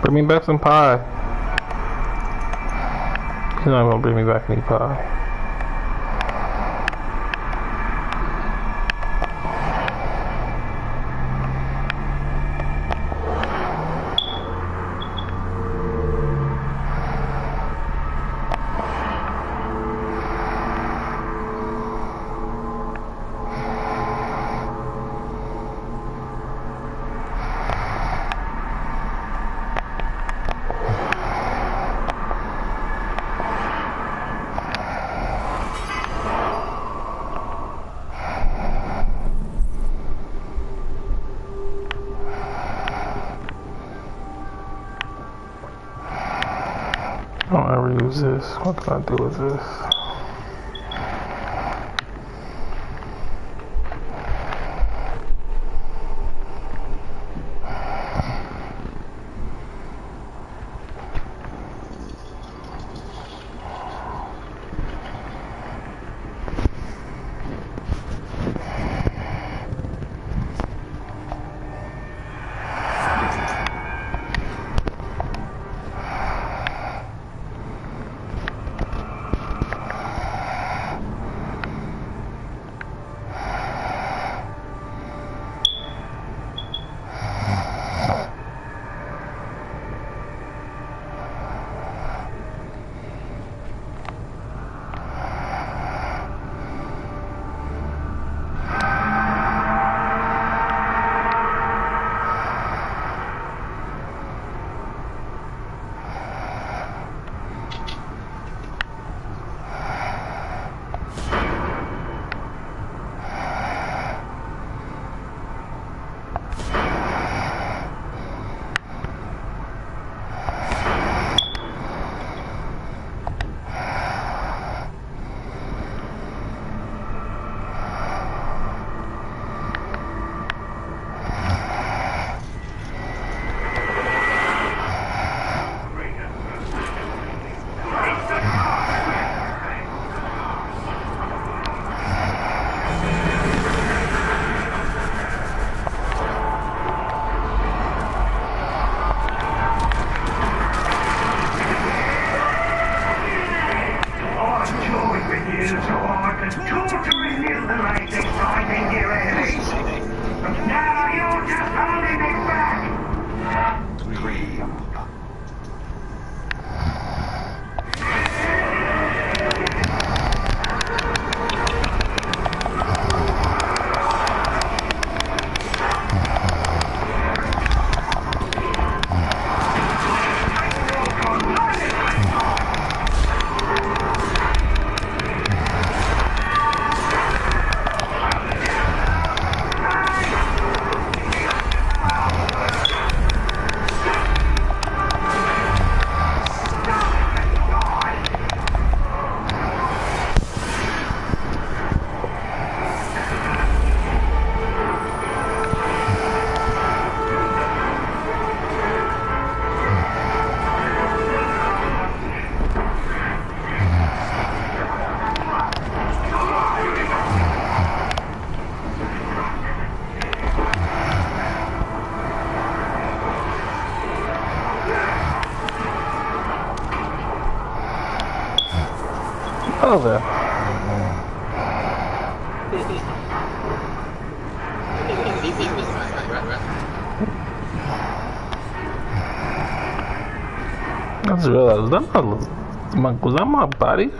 Bring me back some pie. He's not gonna bring me back any pie. I don't ever use this. What can I do with this? Oh, there. I just realized was that my body?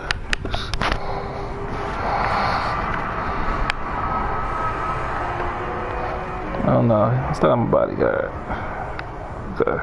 I don't know. It's not my bodyguard. Okay.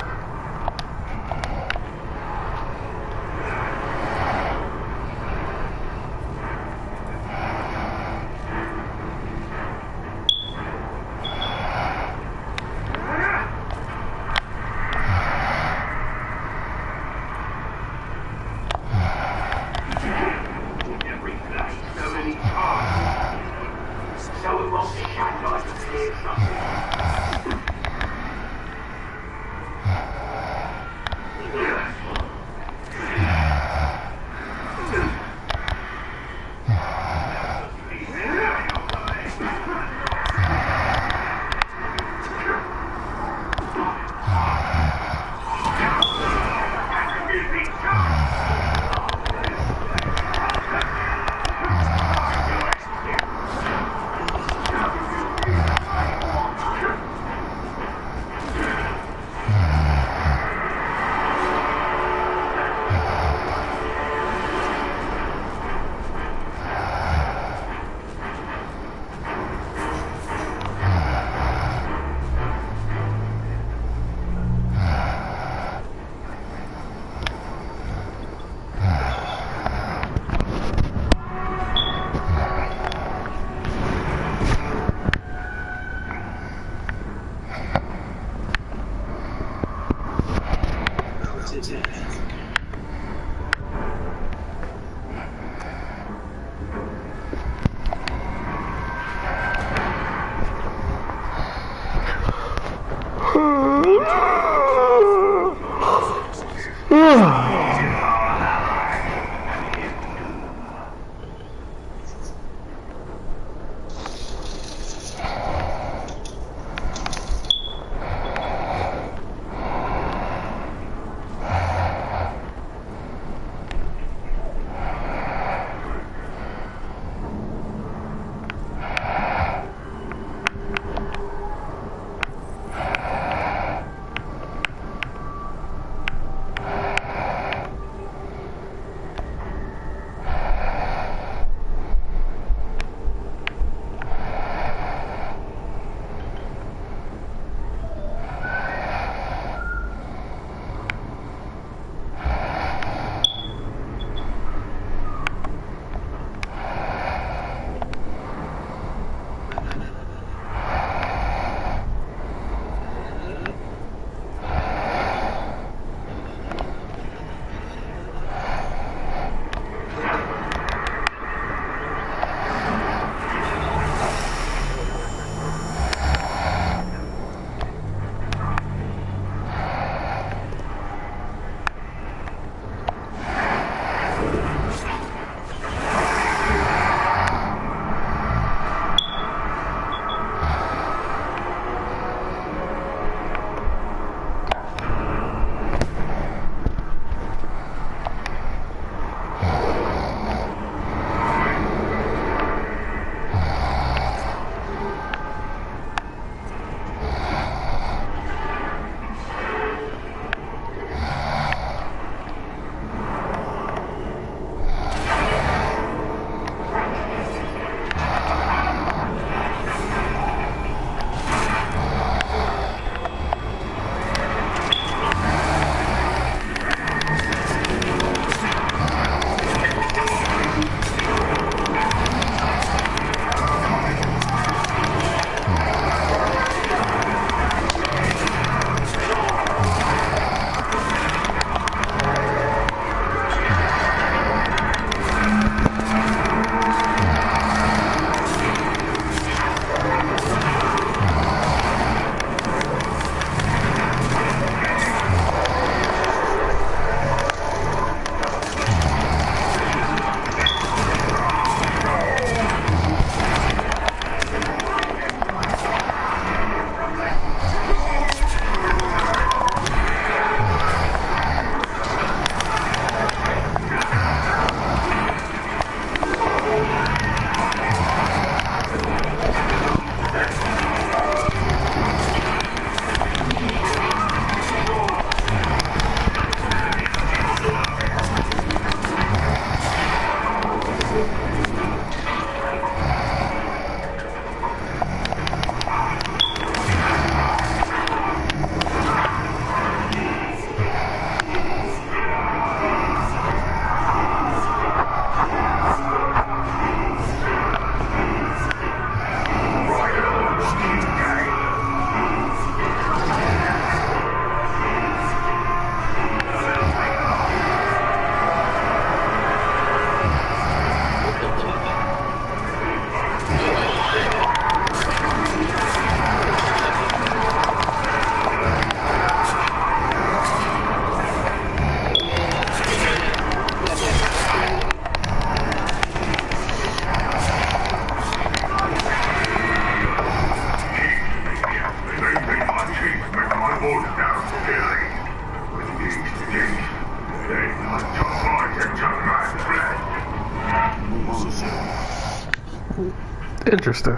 Interesting.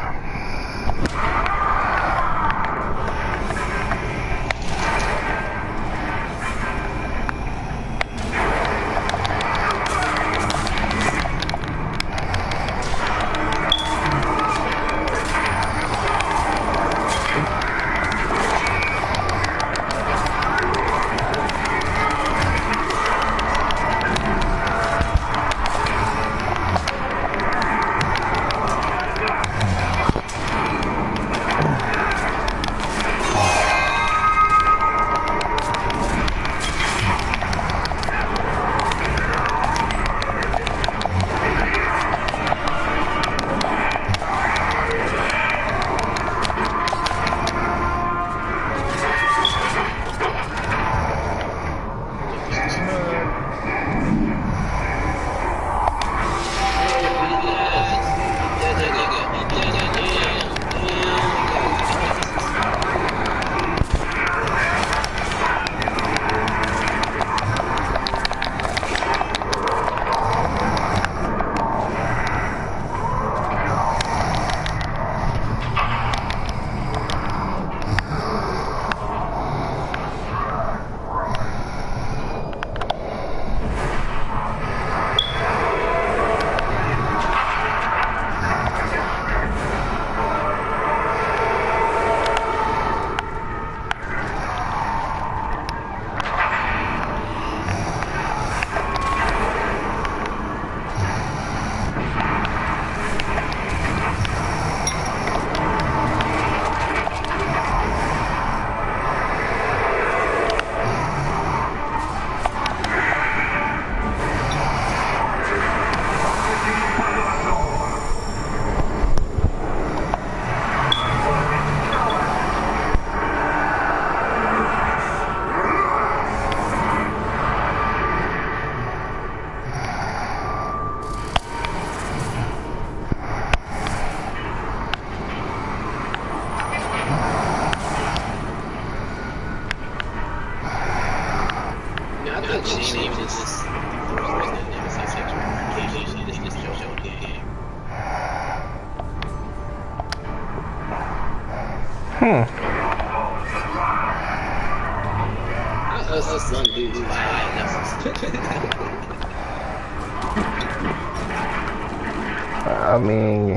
I mean,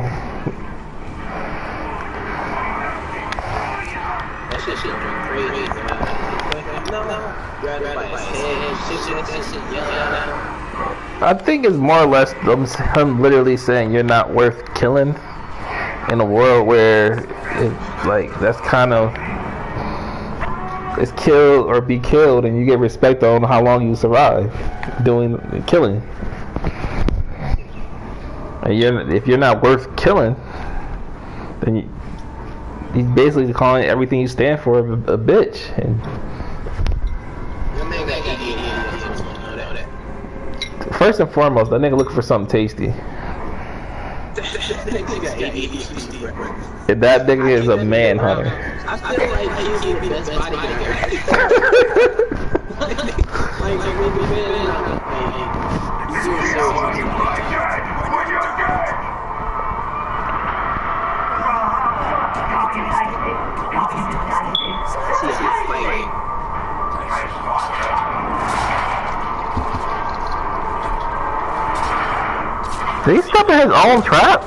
that shit crazy. I think it's more or less him literally saying you're not worth killing in a world where it's like that's kind of it's kill or be killed, and you get respect on how long you survive doing killing. And if you're not worth killing, then he's basically calling everything you stand for a bitch. And first and foremost, that nigga looking for something tasty. And that nigga is a manhunter. I feel like he's the best bodyguard. He's doing so hard. Did he step in his own trap?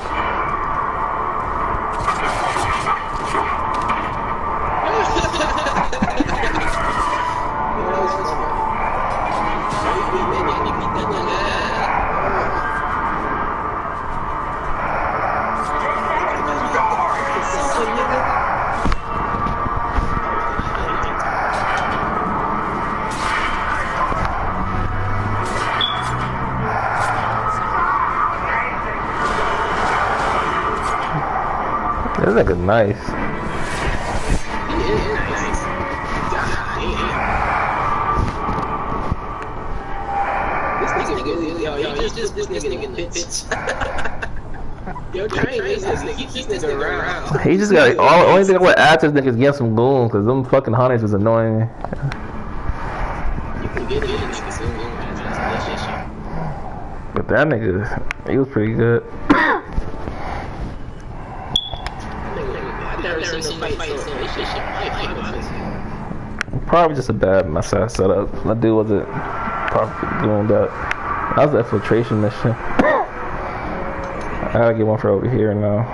This nigga's nice. He is nice. This nigga bitch. Yo, train this nigga. Keep this nigga around. He just got all. Only thing I would add to this nigga is get some goons, cause them fucking hunters is annoying. You can get it, nigga. Some goons. But that nigga, he was pretty good. seen the fight, so it should fight, honestly. Probably just a bad mess I set up. My dude wasn't probably doing that. That was the infiltration mission. I gotta get one for over here now.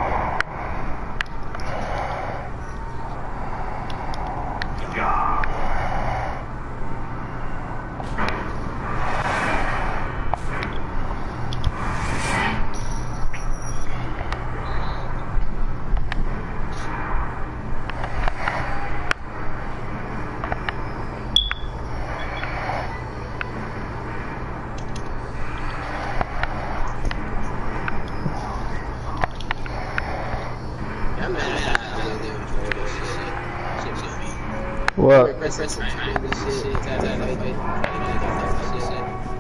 What?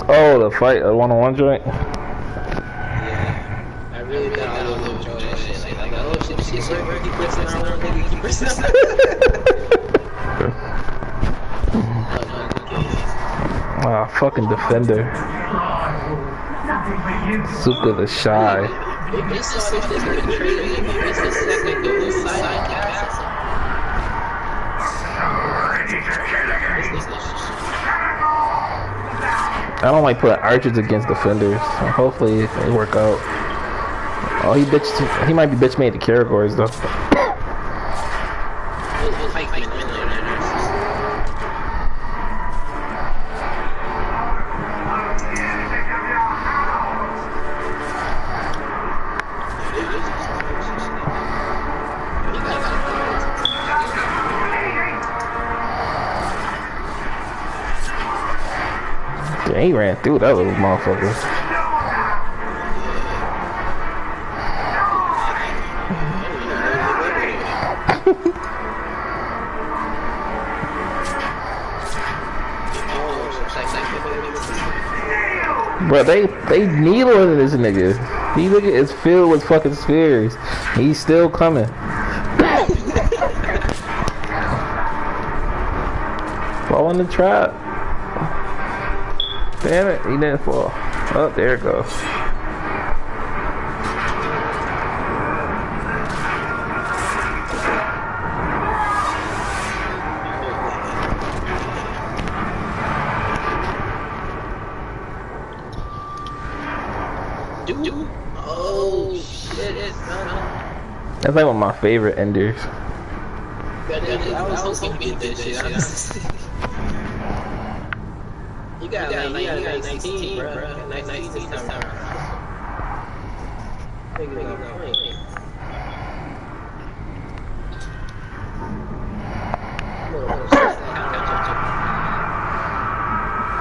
Oh, the fight, a one-on-one joint? Yeah. I really thought I would enjoy that shit. Like, oh shit, where he puts it on, nigga, he puts it on. Ah, fucking defender. Suka the Shy. They saw this nigga betrayed him. It's the second dude side castle. I don't like putting archers against defenders. So hopefully they work out. Oh, he might be bitch made to Karagors though. Yeah, he ran through that little motherfucker. Bro, they needling this nigga. He nigga is filled with fucking spears. He's still coming. Fall in the trap. Damn it, he didn't fall. Oh, there it goes. Oh shit, that's like one of my favorite enders. I was hoping to beat this shit, honestly. You got a nice team, bro. Nice team this time around.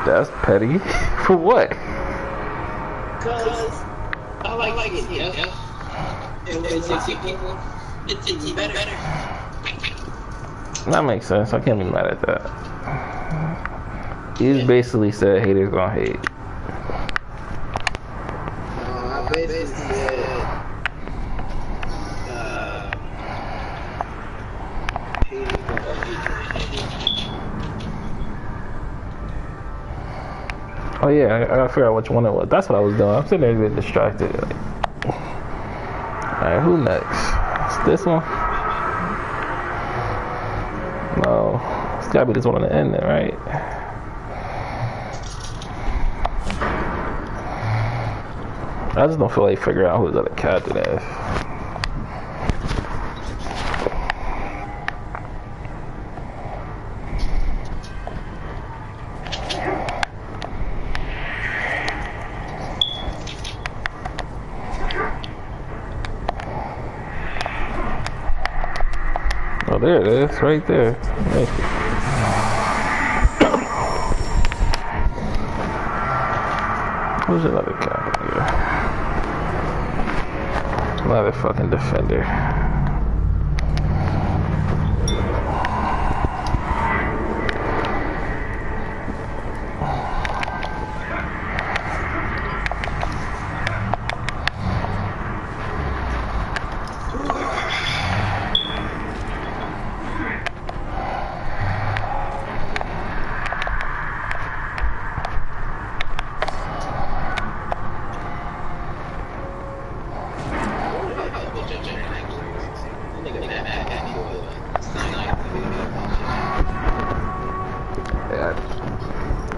That's petty. For what? Cause I like it, yeah. It's better. That makes sense. I can't be mad at that. You just basically said haters gonna hate. I basically said Oh yeah, I gotta figure out which one it was. That's what I was doing. I'm sitting there getting distracted. Like, alright, who next? It's this one? No, it's gotta be this one on the end then, right? I just don't feel like figuring out who the other captain is. Oh, there it is, right there. Thank you. Who's another captain here? Another fucking defender.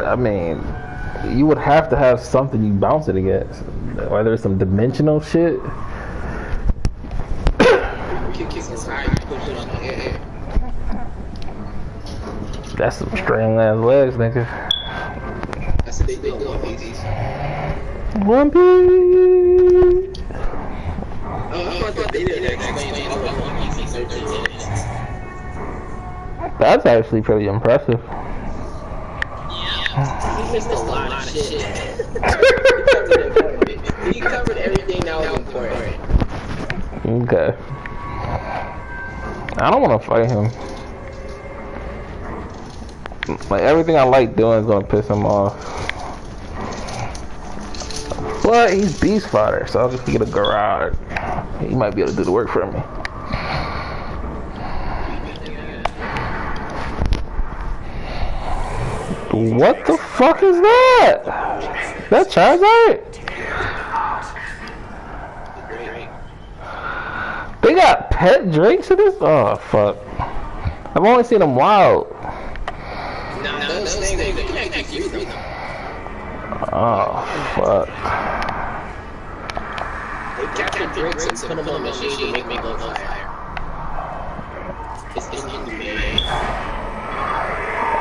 I mean, you would have to have something you bounce it against. Whether it's some dimensional shit. That's some straight ass legs, nigga. That's what they do in One Piece. One Piece. Oh, I thought they didn't explain all of One Piece in 13 minutes. That's actually pretty impressive. Yeah. He missed a lot of shit. He covered everything that was important. Okay. I don't want to fight him. Like, everything I like doing is gonna piss him off. But he's beast fodder, so I'll just get a garage. He might be able to do the work for me. What the fuck is that? That Charizard? They got pet drinks in this? Oh, fuck. I've only seen them wild. No, those things, they can't get you them. Oh, fuck. They capture drinks and put them on a machine to make me go fire. It's inhumane.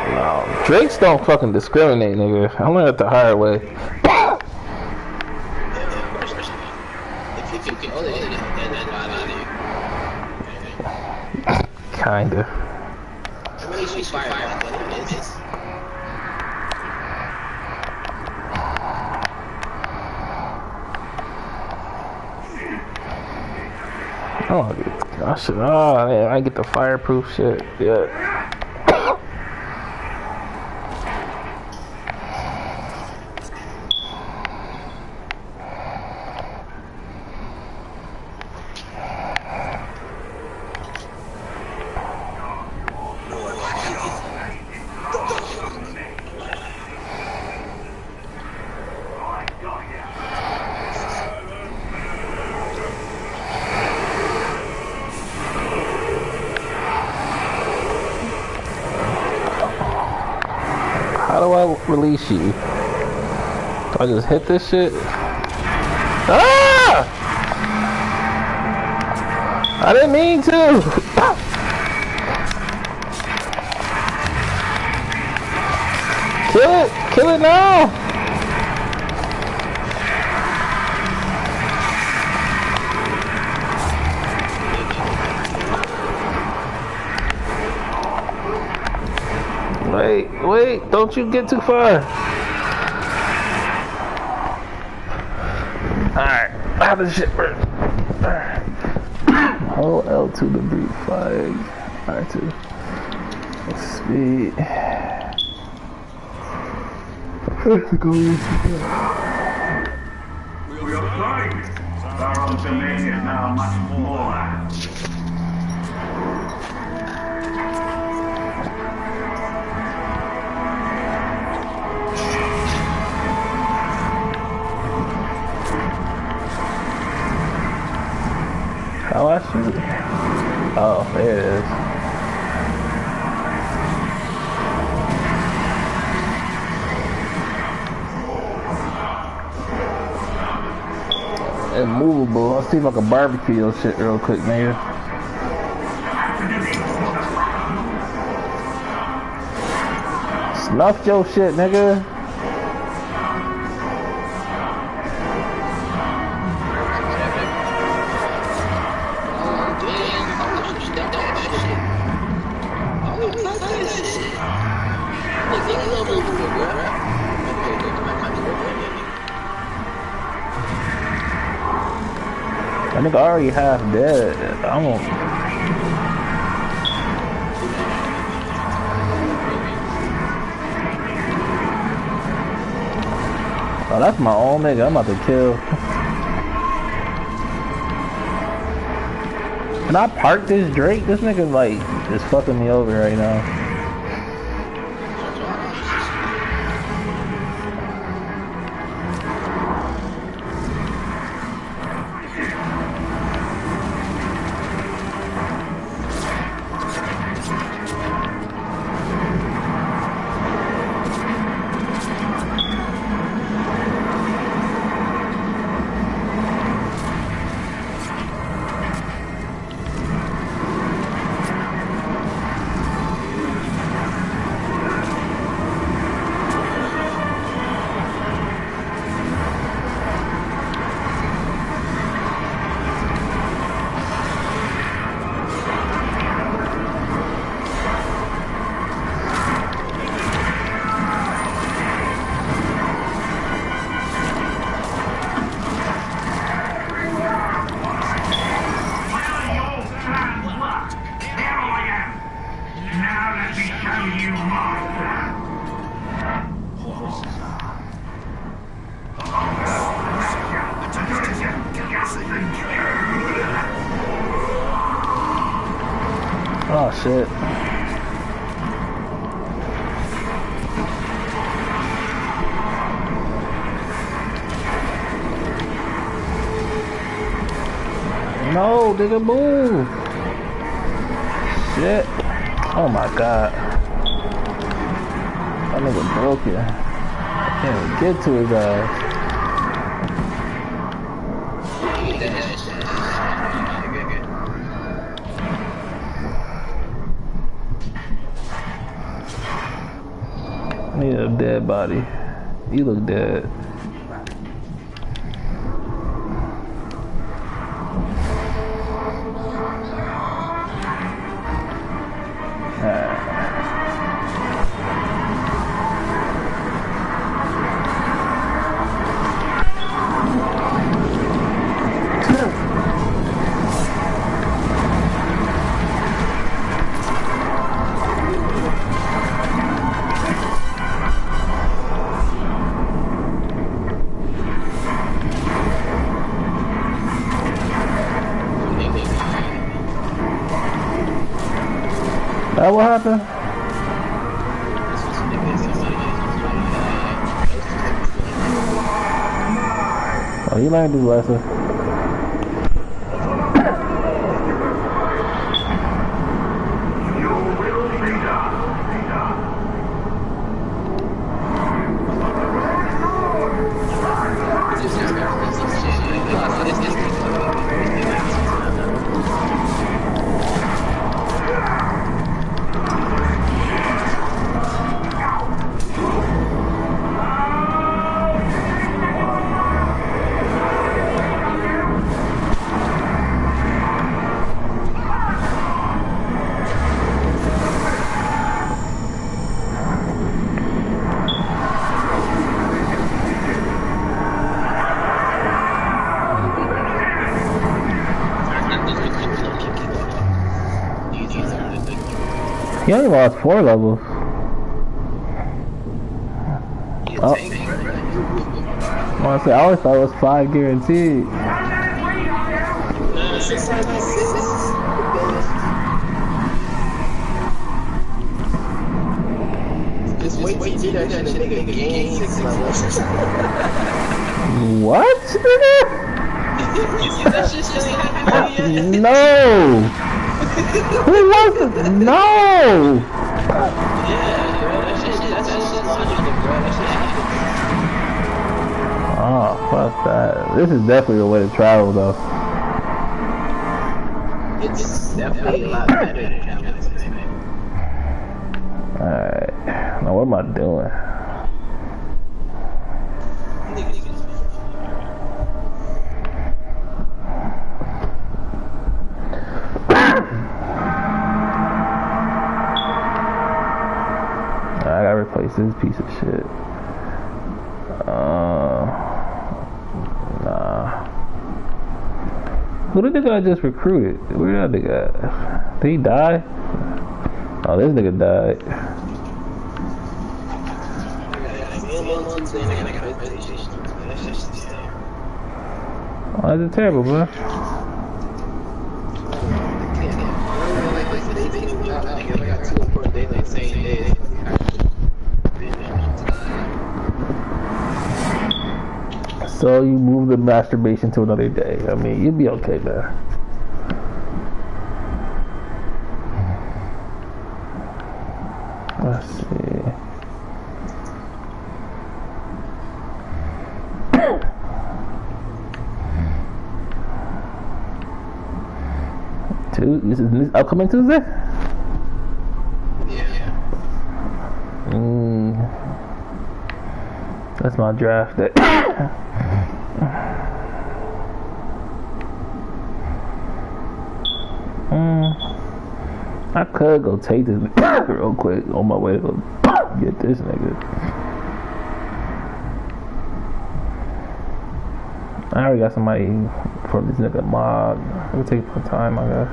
No, drinks don't fucking discriminate, nigga. I learned it the hard way. If you can control it, then that's bother you. Kinda. How many she's fire like what it is? Oh, I get the fireproof shit. Yeah. How do I release you? Do I just hit this shit? Ah! I didn't mean to! Kill it! Kill it now! Wait, don't you get too far. Alright, how does shit work? Hold L2 to breathe 5. R2. Speed. Let's go. We are flying. Our domain is now much smaller. How I shoot? Oh, there it is. Immovable. I'll see if I can barbecue your shit real quick, nigga. Snuff your shit, nigga. I think I already half dead. I won't. Oh, that's my own nigga. I'm about to kill. Can I park this Drake? This nigga like is fucking me over right now. Oh shit. No, nigga, move. Shit. Oh my god. That nigga broke it. I can't even get to his ass. I need a dead body. You look dead. That what happened? Oh, he learned his lesson. You will be done. He only lost 4 levels. Oh. I always thought it was 5 guaranteed. Just wait till you do that shit, nigga. Gain 6 levels. What, nigga? That shit still ain't happened yet. No! Who was it? No! Yeah, that shit logical, bro. That shit Oh, fuck that. This is definitely the way to travel, though. It's definitely a lot better than traveling. Alright. Now, what am I doing? I gotta replace this piece of shit. Nah. Who the nigga I just recruited? Where that nigga at? Did he die? Oh, this nigga died. Oh, that's terrible, bro. So you move the masturbation to another day. I mean, you'll be okay, man. Let's see. This is upcoming Tuesday? Yeah. That's my draft day. I could go take this real quick on my way to go get this nigga. I already got somebody from this nigga mob. It'll take my time, I guess.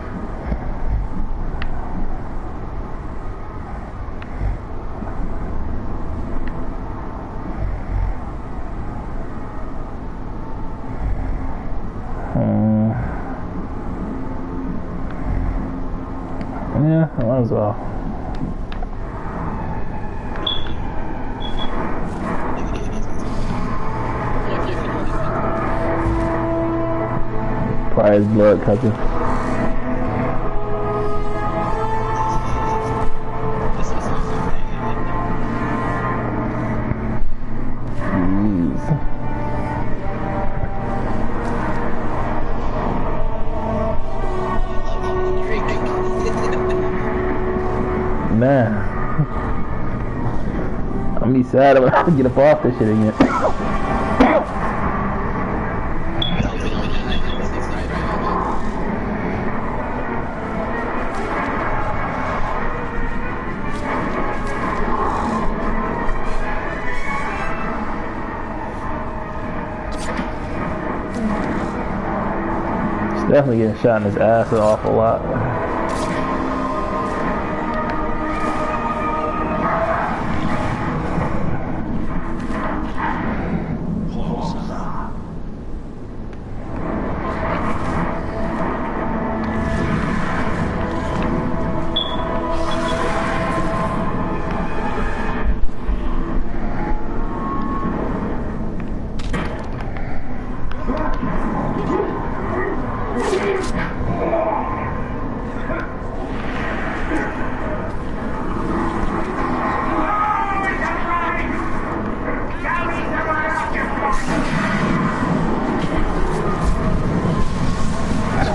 Yeah. Might as well. Probably his blood cousin. Man, I'm gonna be sad when I have to get up off this shit again. He's definitely getting shot in his ass an awful lot.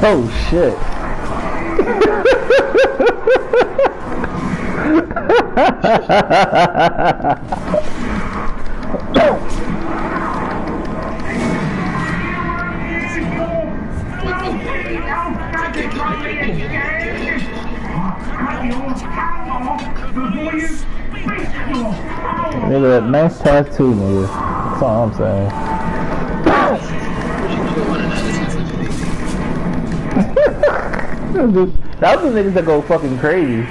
Oh shit. Nigga, nice tattoo, nigga. That's all I'm saying. That was the niggas that go fucking crazy.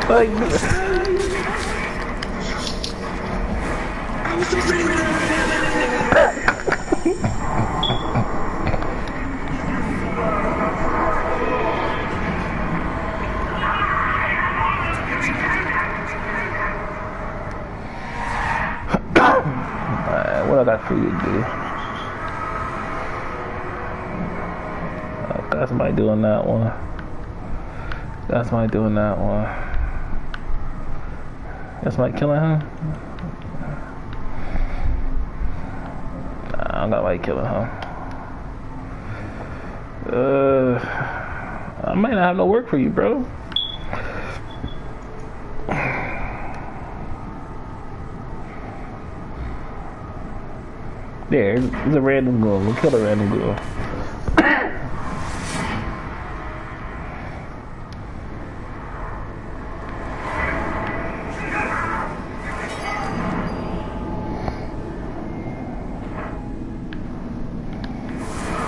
Like, alright, what I got for you, dude? Got somebody doing that one. Got somebody doing that one. Got somebody killing him? Nah, I don't got nobody killing him. I might not have no work for you, bro. There, it's a random girl. We'll kill a random girl.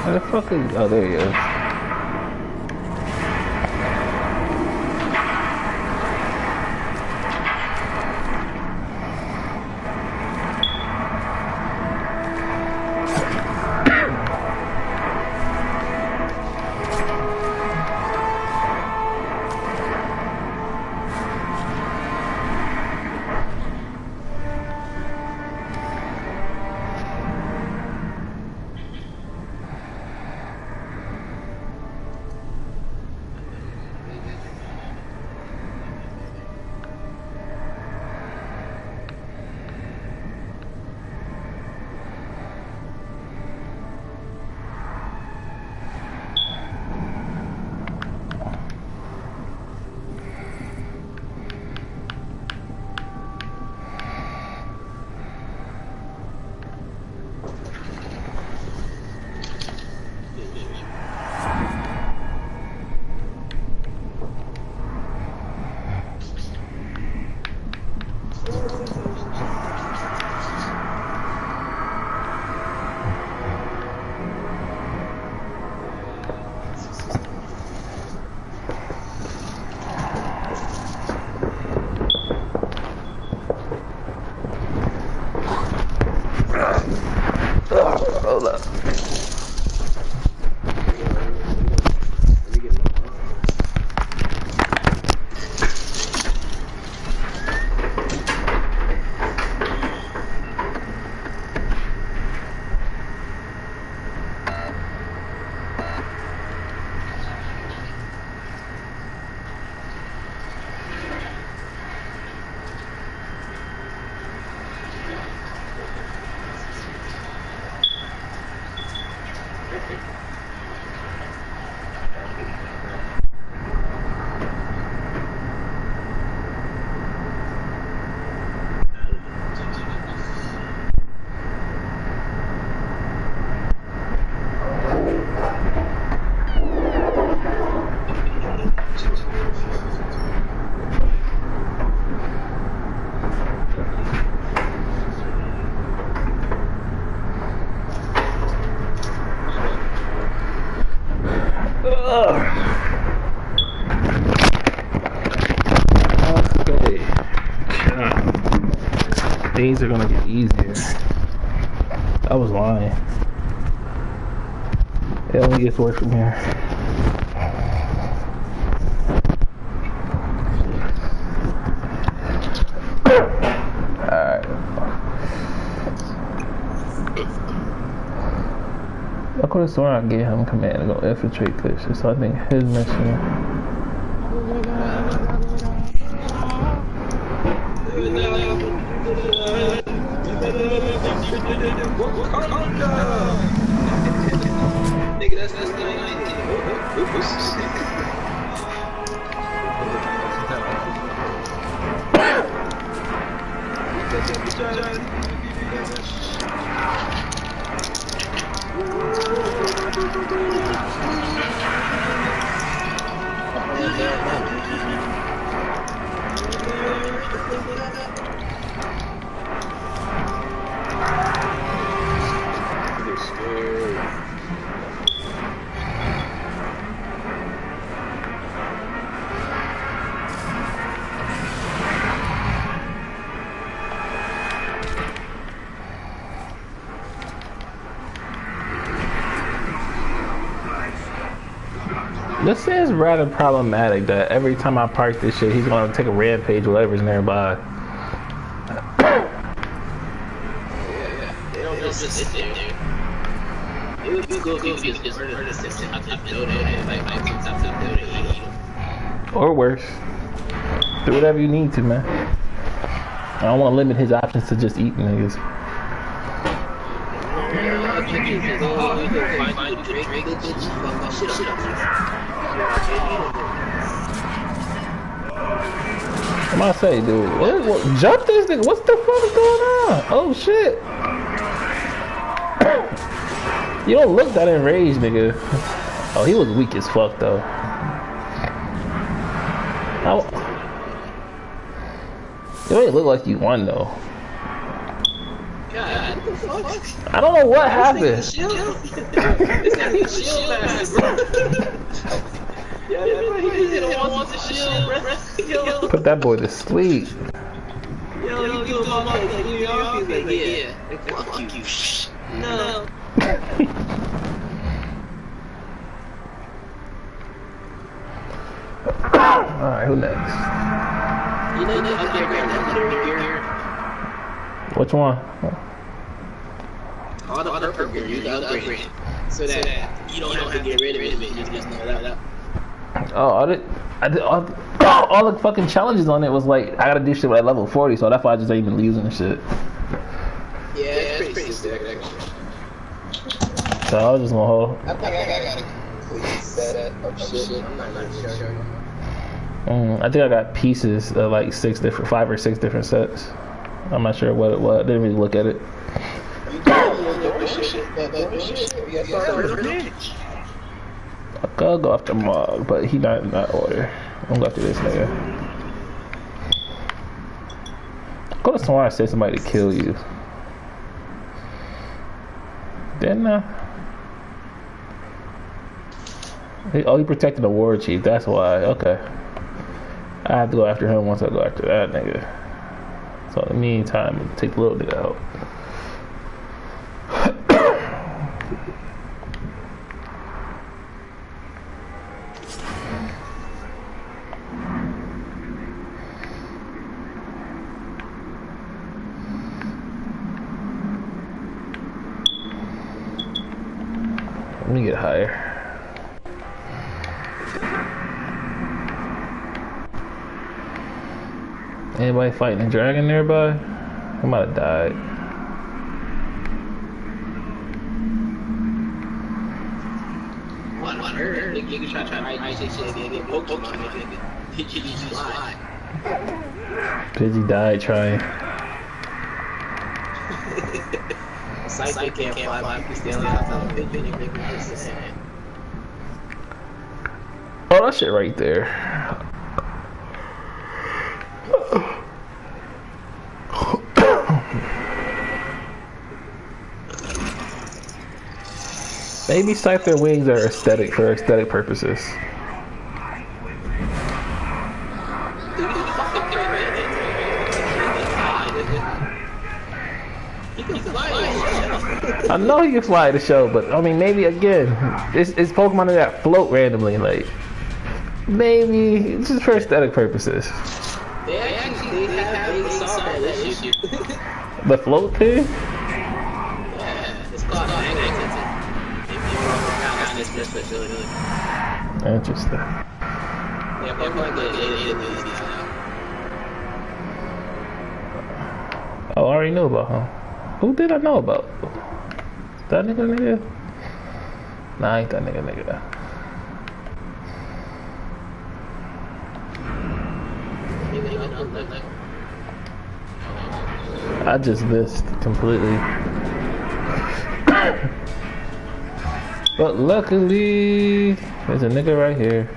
Where the fuck is... Oh, there he is. Hold up. days are gonna get easier. I was lying. It only gets worse from here. Alright. I could have sworn I gave him command to go infiltrate this shit, so I think his mission. Nigga, that's not This is rather problematic that every time I park this shit, he's gonna take a rampage with whatever's nearby. They don't just sit there. It would be cool if you just murdered the system. I could do that. Like, or worse. Do whatever you need to, man. I don't want to limit his options to just eating niggas. What am I say, dude? What, jump this nigga? What the fuck is going on? Oh shit! You don't look that enraged, nigga. Oh, he was weak as fuck though. You ain't look like you won though. God, what the fuck? I don't know what happened. This nigga's shield, bro. Yeah, he don't want the shield, bro. Put that boy to sleep. Yo, you do him like New York, he's like, yeah, fuck you. No. Alright, who next? You know, Which one? all the purple gear, you got upgrade so that you don't have to get rid of it. You just know that. Oh, I did all the fucking challenges on it was like I gotta do shit at level 40, so that's why I just ain't even using the shit. Yeah, it's pretty sick actually. So I was just gonna hold. I think I got a complete set of shit. I'm not sure. I think I got pieces of like 5 or 6 different sets. I'm not sure what it was. I didn't really look at it. I could go after Mog, but he not in that order. I'm gonna go after this nigga. I could have sworn I said somebody to kill you. Didn't I? He protected the war chief, that's why. Okay. I have to go after him once I go after that nigga. So in the meantime, take the little nigga out. Let me get higher. Anybody fighting a dragon nearby? I might have died. What heard? Nigga try to hide shit, get Pokemon, nigga. Pidgey fly. Pidgey died trying. Psychic can't fly, but he's still outside of Pidgey, nigga. Oh, that shit right there. Maybe Scyther wings are aesthetic for aesthetic purposes. I know he can fly the show, but I mean, maybe again, it's Pokemon that float randomly, like maybe it's just for aesthetic purposes. They solved that issue. The float thing? Yeah, it's called magnetism. If you got this facility. Interesting. Yeah, Pokemon get these Oh, I already knew about him. Who did I know about? That nigga? Nah, ain't that nigga. I just missed completely. But luckily, there's a nigga right here.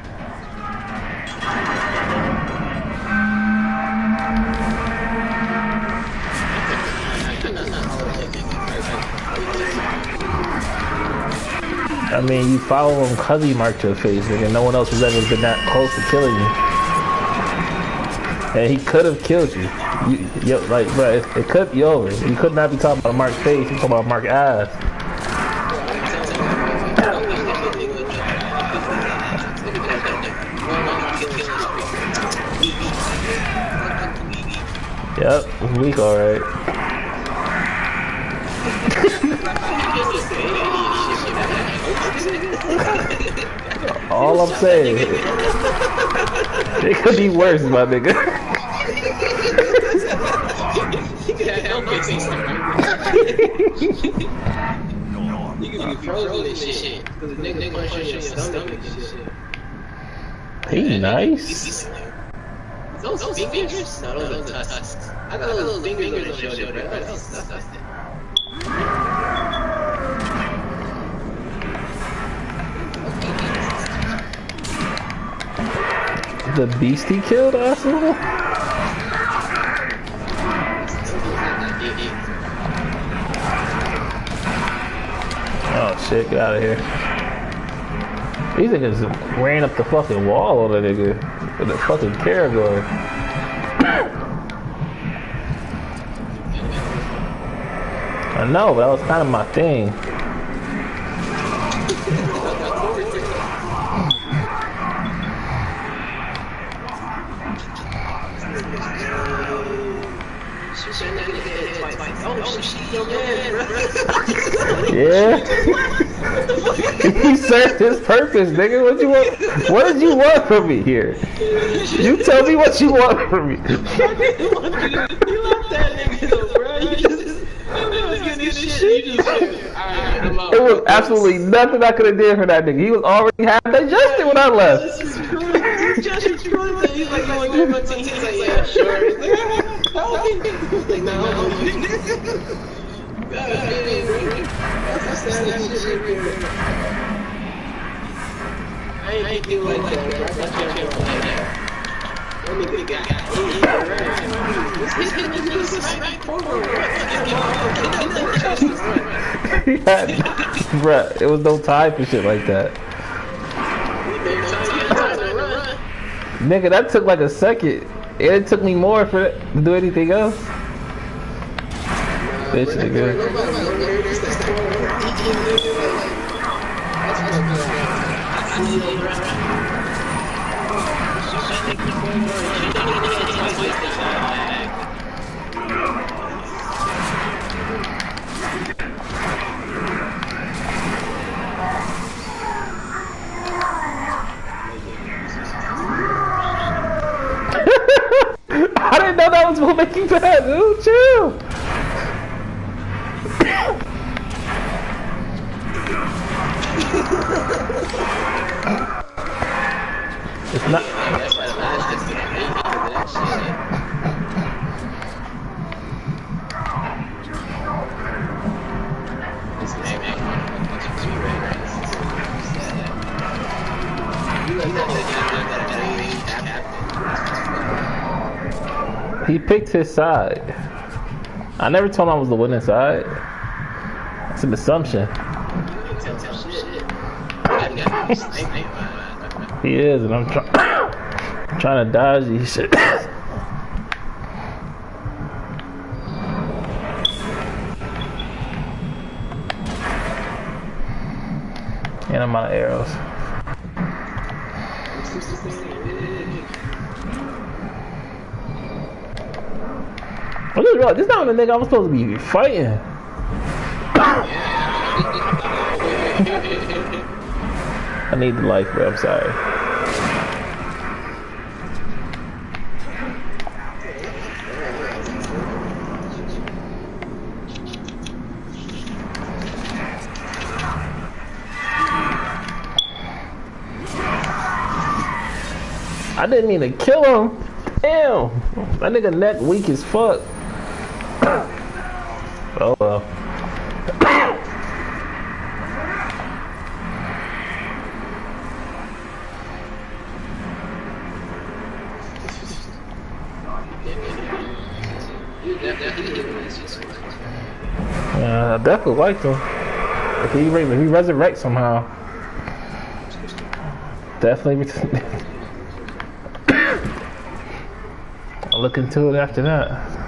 I mean, you follow him because he marked your face, nigga. No one else has ever been that close to killing you. And he could have killed you. Like, bro, it could be over. You could not be talking about a marked face. You're talking about a marked ass. Yep, it's weak, alright. All I'm saying, it could be worse, my nigga. You can be frozen and shit. Cause the nigga punching your stomach and shit. He nice. Those fingers? No, those are tusks. I got little fingers on the shoulder, bro. That's disgusting. The beast he killed, asshole? Oh shit, get out of here. These niggas ran up the fucking wall on that nigga with a fucking Caragor. I know, but that was kind of my thing. Yeah. He served his purpose, nigga. What you want? What did you want from me here? You tell me what you want from me. You left that nigga though, bro. You just it was absolutely nothing I could have did for that nigga. He was already half digested when I left. He's like, you want to give my team? He's like, yeah, sure. Like, no. I ain't do like that. Bruh, it was no time for shit like that. Nigga, that took like a second. It took me more for it to do anything else. Bitch, nigga. I didn't know that was what making bad, dude. Chill. It's not. He picked his side. I never told him I was the winning side. It's an assumption. He is, and I'm trying to dodge these shit. And I'm out of arrows. I just realized this not the nigga I was supposed to be fighting. I need the life, bro. I'm sorry. I didn't mean to kill him. Damn. That nigga neck weak as fuck. Oh well. I definitely liked him. If he resurrects somehow, definitely. I'll look into it after that.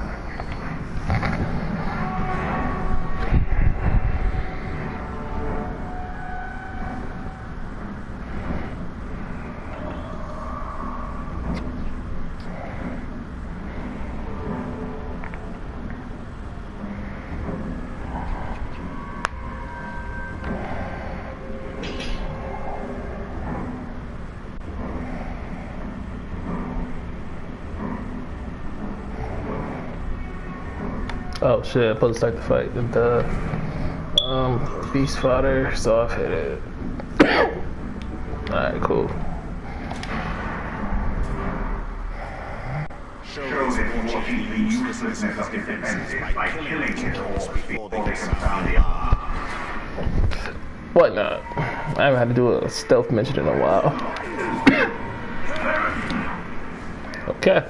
Oh shit, I'm supposed to start the fight. The beast fodder, so I've hit it. Alright, cool. Show them watching the uselessness of defenses by killing it all before they can sound the alarm. What not? I haven't had to do a stealth mission in a while. Okay.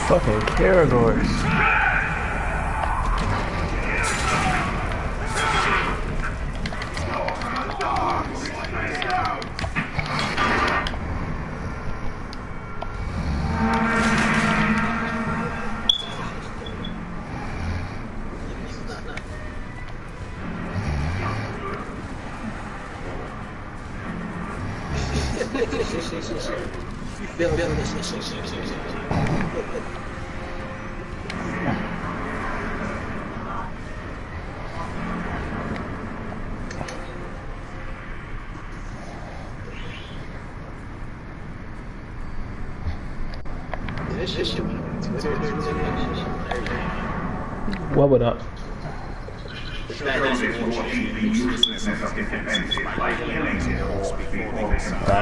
Fucking Caragors. What would up?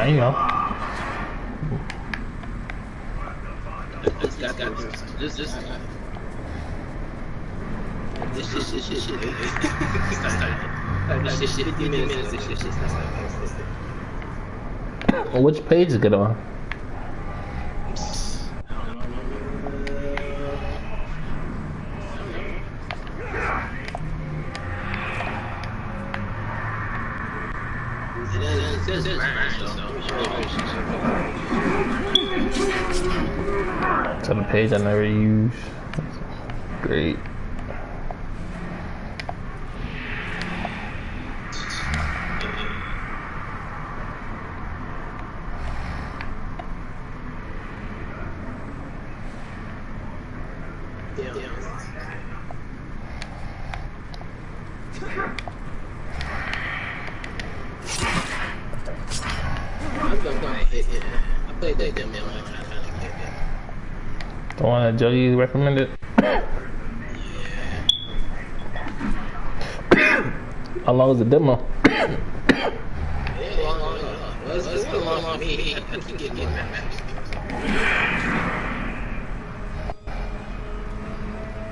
You know. Which page is it on? It's on a page I never use. Great. Damn. I'm gonna hit it. I played that demo and I kind of get it. The one that Jody recommended. How long is the demo? It's been long for me. I keep getting mad.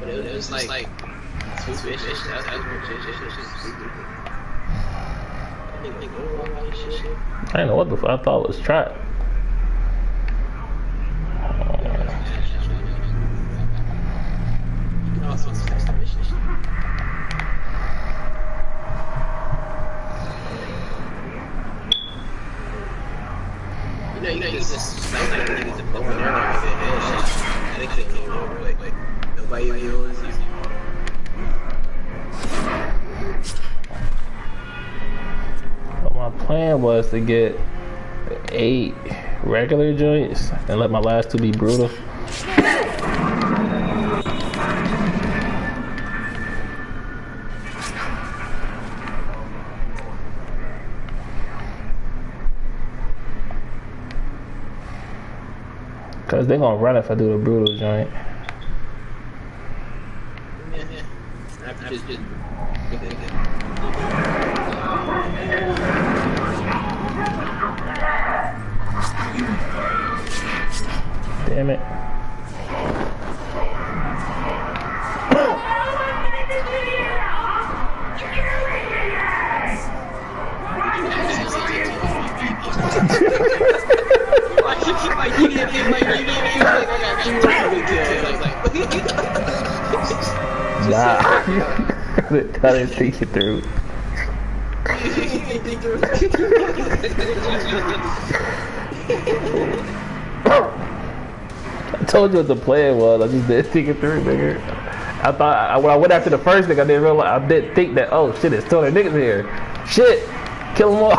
But it was like two fish. That's I didn't know what the fuck. I thought it was trap. You know, just like niggas that poke their head. They couldn't get over it. Like, nobody knows you. My plan was to get 8 regular joints and let my last 2 be brutal. Cause they gonna run if I do the brutal joint. Damn it. Nah. I didn't think it through. I told you what the plan was. I just didn't think it through, nigga. I thought when I went after the first nigga, I didn't realize. I didn't think that. Oh shit, it's 200 niggas here. Shit, kill them all.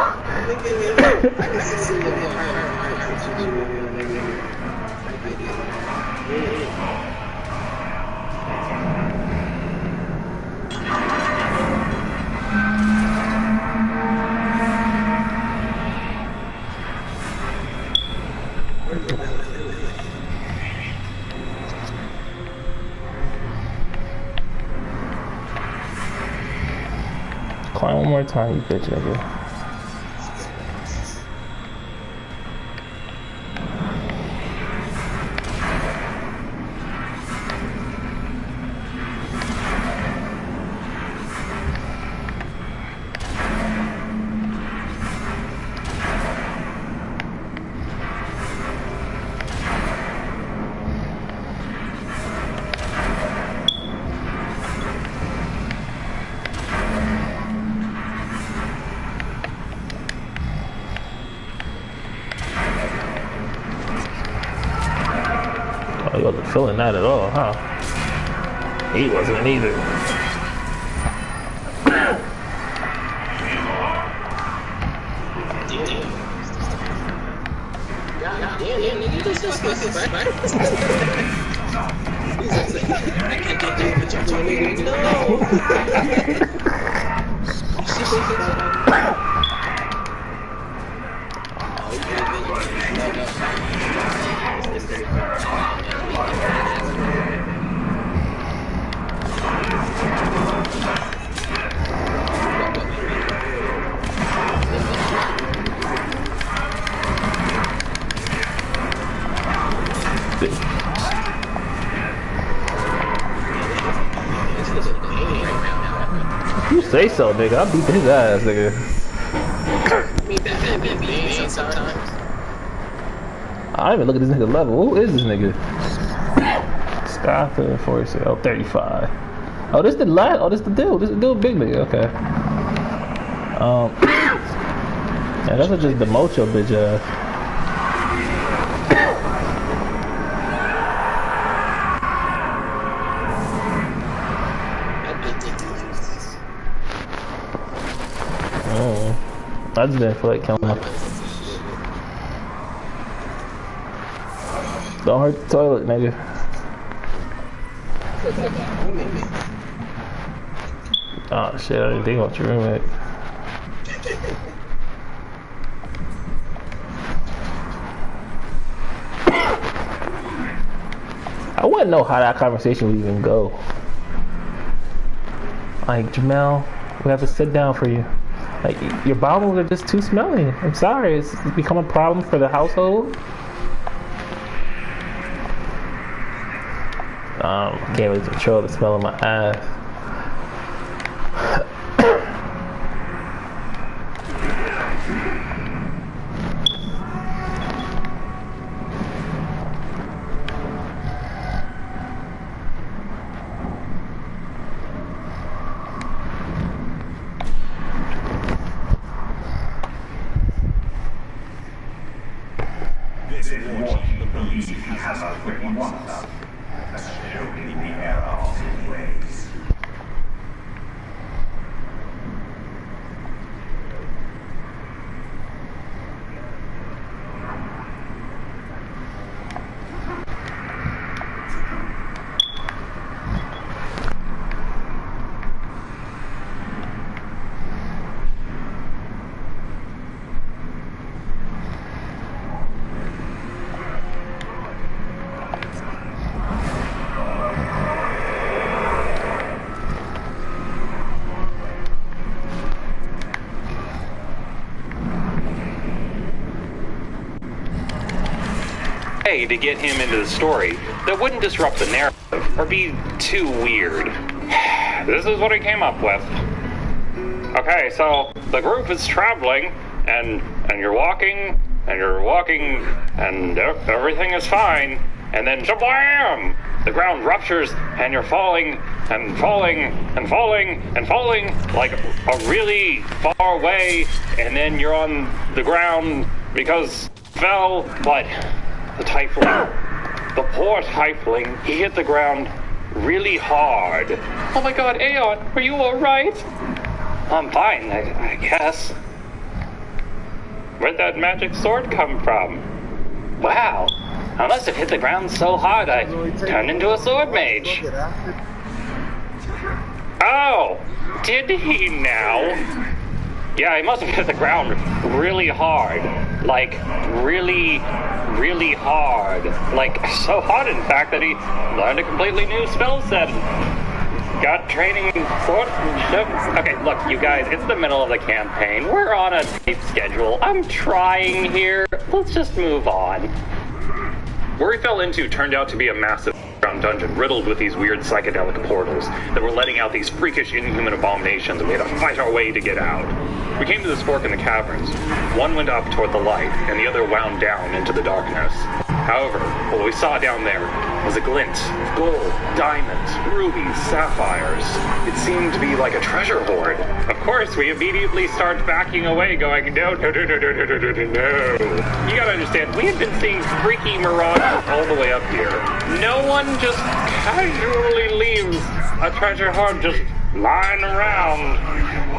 Climb one more time, you bitch nigga. He wasn't feeling that at all, huh? He wasn't either. You say so, nigga. I beat his ass, nigga. I don't even look at this nigga level. Who is this nigga? Skyfield Enforcer. Oh, 35. Oh, this the last. Oh, this the dude. This the dude, big nigga. Okay. Yeah, that's what just demote your bitch ass. I just didn't feel like killing him. Don't hurt the toilet, nigga. Oh shit, I didn't think about your roommate. I wouldn't know how that conversation would even go. Like, Jamel, we have to sit down for you. Like, your bowels are just too smelly. I'm sorry, it's become a problem for the household. Can't really control the smell of my ass. This war believes he has us where he wants us. Let's show him the error of his ways. To get him into the story that wouldn't disrupt the narrative or be too weird. This is what he came up with. Okay, so the group is traveling and you're walking and everything is fine, and then shablam! The ground ruptures and you're falling and falling and falling and falling like a really far away, and then you're on the ground because you fell, but the tiefling, the poor tiefling, he hit the ground really hard. Oh my god, Aeon, are you alright? I'm fine, I guess. Where'd that magic sword come from? Wow, I must have hit the ground so hard I turned into a sword mage. Oh, did he now? Yeah, he must have hit the ground really hard. Like, really hard. Like, so hard, in fact, that he learned a completely new spell set. Got training swordsmanship. Okay, look, you guys, it's the middle of the campaign. We're on a tight schedule. I'm trying here. Let's just move on. Where he fell into turned out to be a massive underground dungeon riddled with these weird psychedelic portals that were letting out these freakish inhuman abominations, and we had to fight our way to get out. We came to this fork in the caverns. One went up toward the light, and the other wound down into the darkness. However, what we saw down there was a glint of gold, diamonds, rubies, sapphires. It seemed to be like a treasure hoard. Of course, we immediately start backing away, going, no. You gotta understand, we had been seeing freaky mirages all the way up here. No one just casually leaves a treasure hoard just lying around.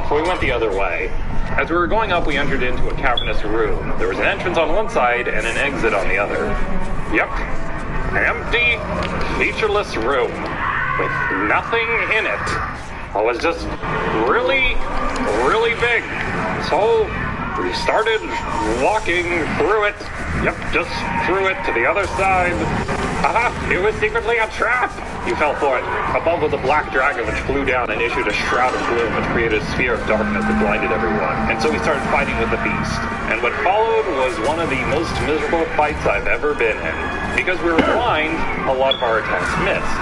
So we went the other way. As we were going up, we entered into a cavernous room. There was an entrance on one side and an exit on the other. Yep, an empty, featureless room with nothing in it. It was just really big. So we started walking through it. Yep, just through it to the other side. Aha! It was secretly a trap! You fell for it. Above was a black dragon which flew down and issued a shroud of gloom which created a sphere of darkness that blinded everyone. And so we started fighting with the beast. And what followed was one of the most miserable fights I've ever been in. Because we were blind, a lot of our attacks missed.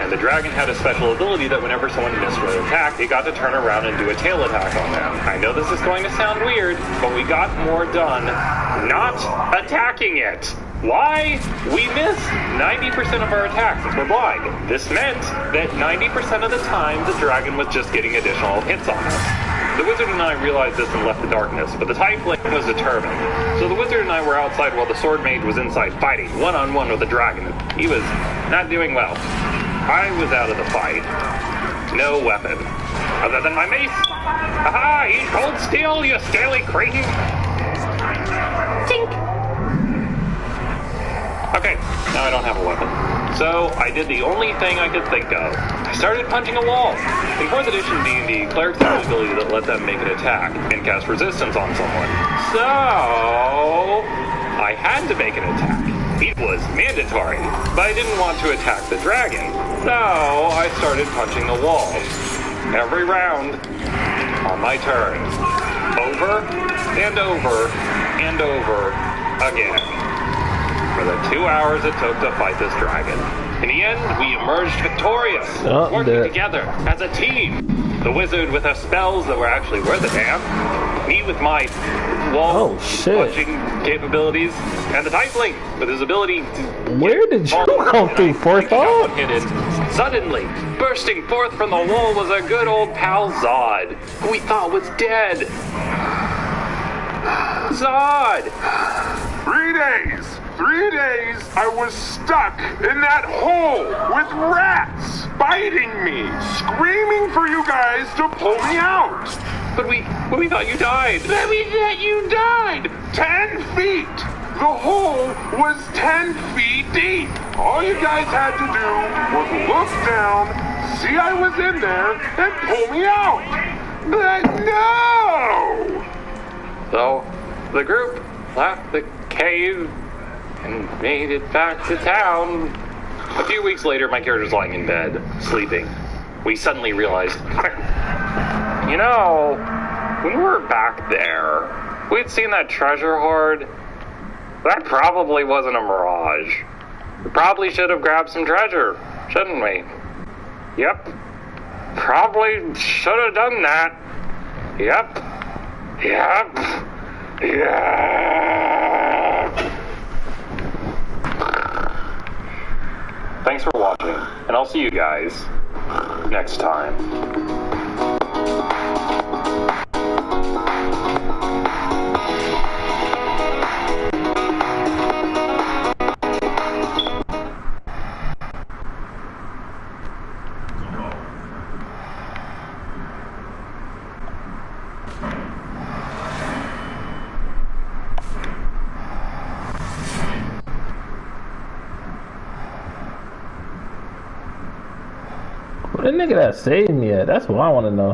And the dragon had a special ability that whenever someone missed an attack, it got to turn around and do a tail attack on them. I know this is going to sound weird, but we got more done not attacking it. Why? We missed 90% of our attacks since we're blind. This meant that 90% of the time, the dragon was just getting additional hits on us. The wizard and I realized this and left the darkness, but the tiefling was determined. So the wizard and I were outside while the sword mage was inside fighting, one-on-one with the dragon. He was not doing well. I was out of the fight. No weapon. Other than my mace. Aha! He's cold steel, you scaly cretin! Tink! Okay, now I don't have a weapon. So I did the only thing I could think of. I started punching a wall. In 4th edition D&D, clerics have an ability that let them make an attack and cast resistance on someone. So I had to make an attack. It was mandatory, but I didn't want to attack the dragon. So I started punching the walls. Every round on my turn. Over and over and over again. For the 2 hours it took to fight this dragon. In the end, we emerged victorious, working together as a team. The wizard with her spells that were actually worth a damn. Me with my wall punching capabilities. And the Tiefling with his ability to... Where did you go through, fourth off? Suddenly, bursting forth from the wall was our good old pal Zod, who we thought was dead. Zod! 3 days! 3 days I was stuck in that hole with rats biting me, screaming for you guys to pull me out. But we thought you died. But we thought you died! 10 feet! The hole was 10 feet deep. All you guys had to do was look down, see I was in there, and pull me out. But no! So, the group left the cave and made it back to town. A few weeks later, my character's lying in bed, sleeping. We suddenly realized, you know, when we were back there, we'd seen that treasure hoard. That probably wasn't a mirage. We probably should have grabbed some treasure, shouldn't we? Yep. Probably should have done that. Yep. Thanks for watching, and I'll see you guys next time. Where the nigga that saved me at? That's what I want to know.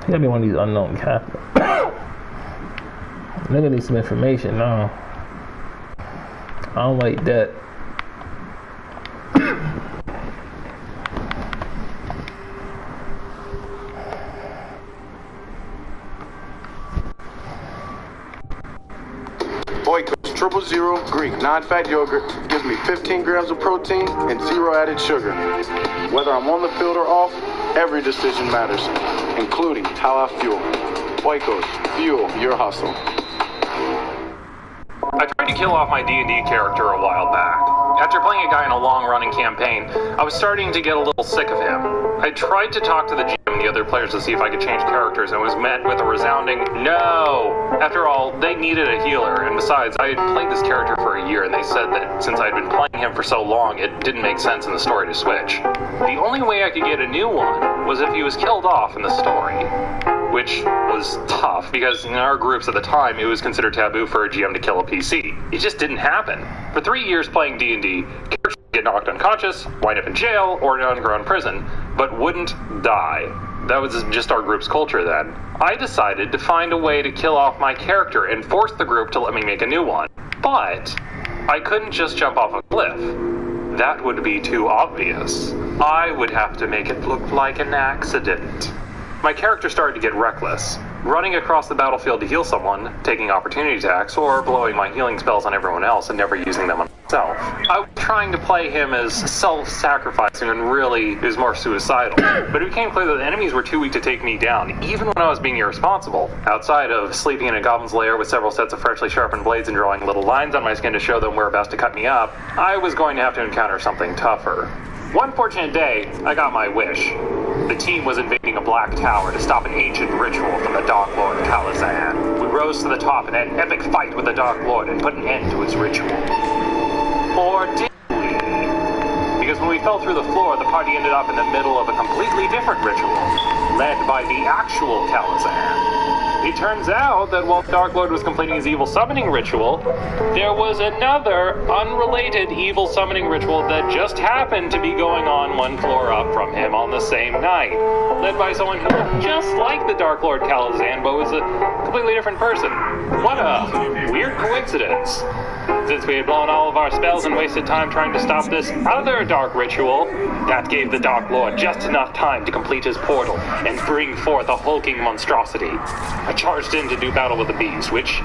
He gotta be one of these unknown captains. Nigga need some information now. I don't like that. Oikos, 000 Greek, non-fat yogurt, gives me 15 grams of protein and 0 added sugar. Whether I'm on the field or off, every decision matters, including how I fuel. Oikos, fuel your hustle. I tried to kill off my D&D character a while back. After playing a guy in a long-running campaign, I was starting to get a little sick of him. I tried to talk to the GM and the other players to see if I could change characters and was met with a resounding no. After all, they needed a healer, and besides, I had played this character for a year and they said that since I'd been playing him for so long, it didn't make sense in the story to switch. The only way I could get a new one was if he was killed off in the story. Which was tough, because in our groups at the time, it was considered taboo for a GM to kill a PC. It just didn't happen. For 3 years playing D&D, characters would get knocked unconscious, wind up in jail, or in underground prison, but wouldn't die. That was just our group's culture then. I decided to find a way to kill off my character and force the group to let me make a new one. But I couldn't just jump off a cliff. That would be too obvious. I would have to make it look like an accident. My character started to get reckless, running across the battlefield to heal someone, taking opportunity attacks, or blowing my healing spells on everyone else and never using them on myself. I was trying to play him as self-sacrificing and really is more suicidal, but it became clear that the enemies were too weak to take me down, even when I was being irresponsible. Outside of sleeping in a goblin's lair with several sets of freshly sharpened blades and drawing little lines on my skin to show them whereabouts to cut me up, I was going to have to encounter something tougher. One fortunate day, I got my wish. The team was invading a black tower to stop an ancient ritual from the Dark Lord Kalazan. We rose to the top and had an epic fight with the Dark Lord and put an end to his ritual. Or did we? Because when we fell through the floor, the party ended up in the middle of a completely different ritual, led by the actual Kalazan. It turns out that while the Dark Lord was completing his evil summoning ritual, there was another unrelated evil summoning ritual that just happened to be going on one floor up from him on the same night, led by someone who looked just like the Dark Lord Kalazan, but was a completely different person. What a weird coincidence. Since we had blown all of our spells and wasted time trying to stop this other dark ritual, that gave the Dark Lord just enough time to complete his portal and bring forth a hulking monstrosity. I charged in to do battle with the beast, which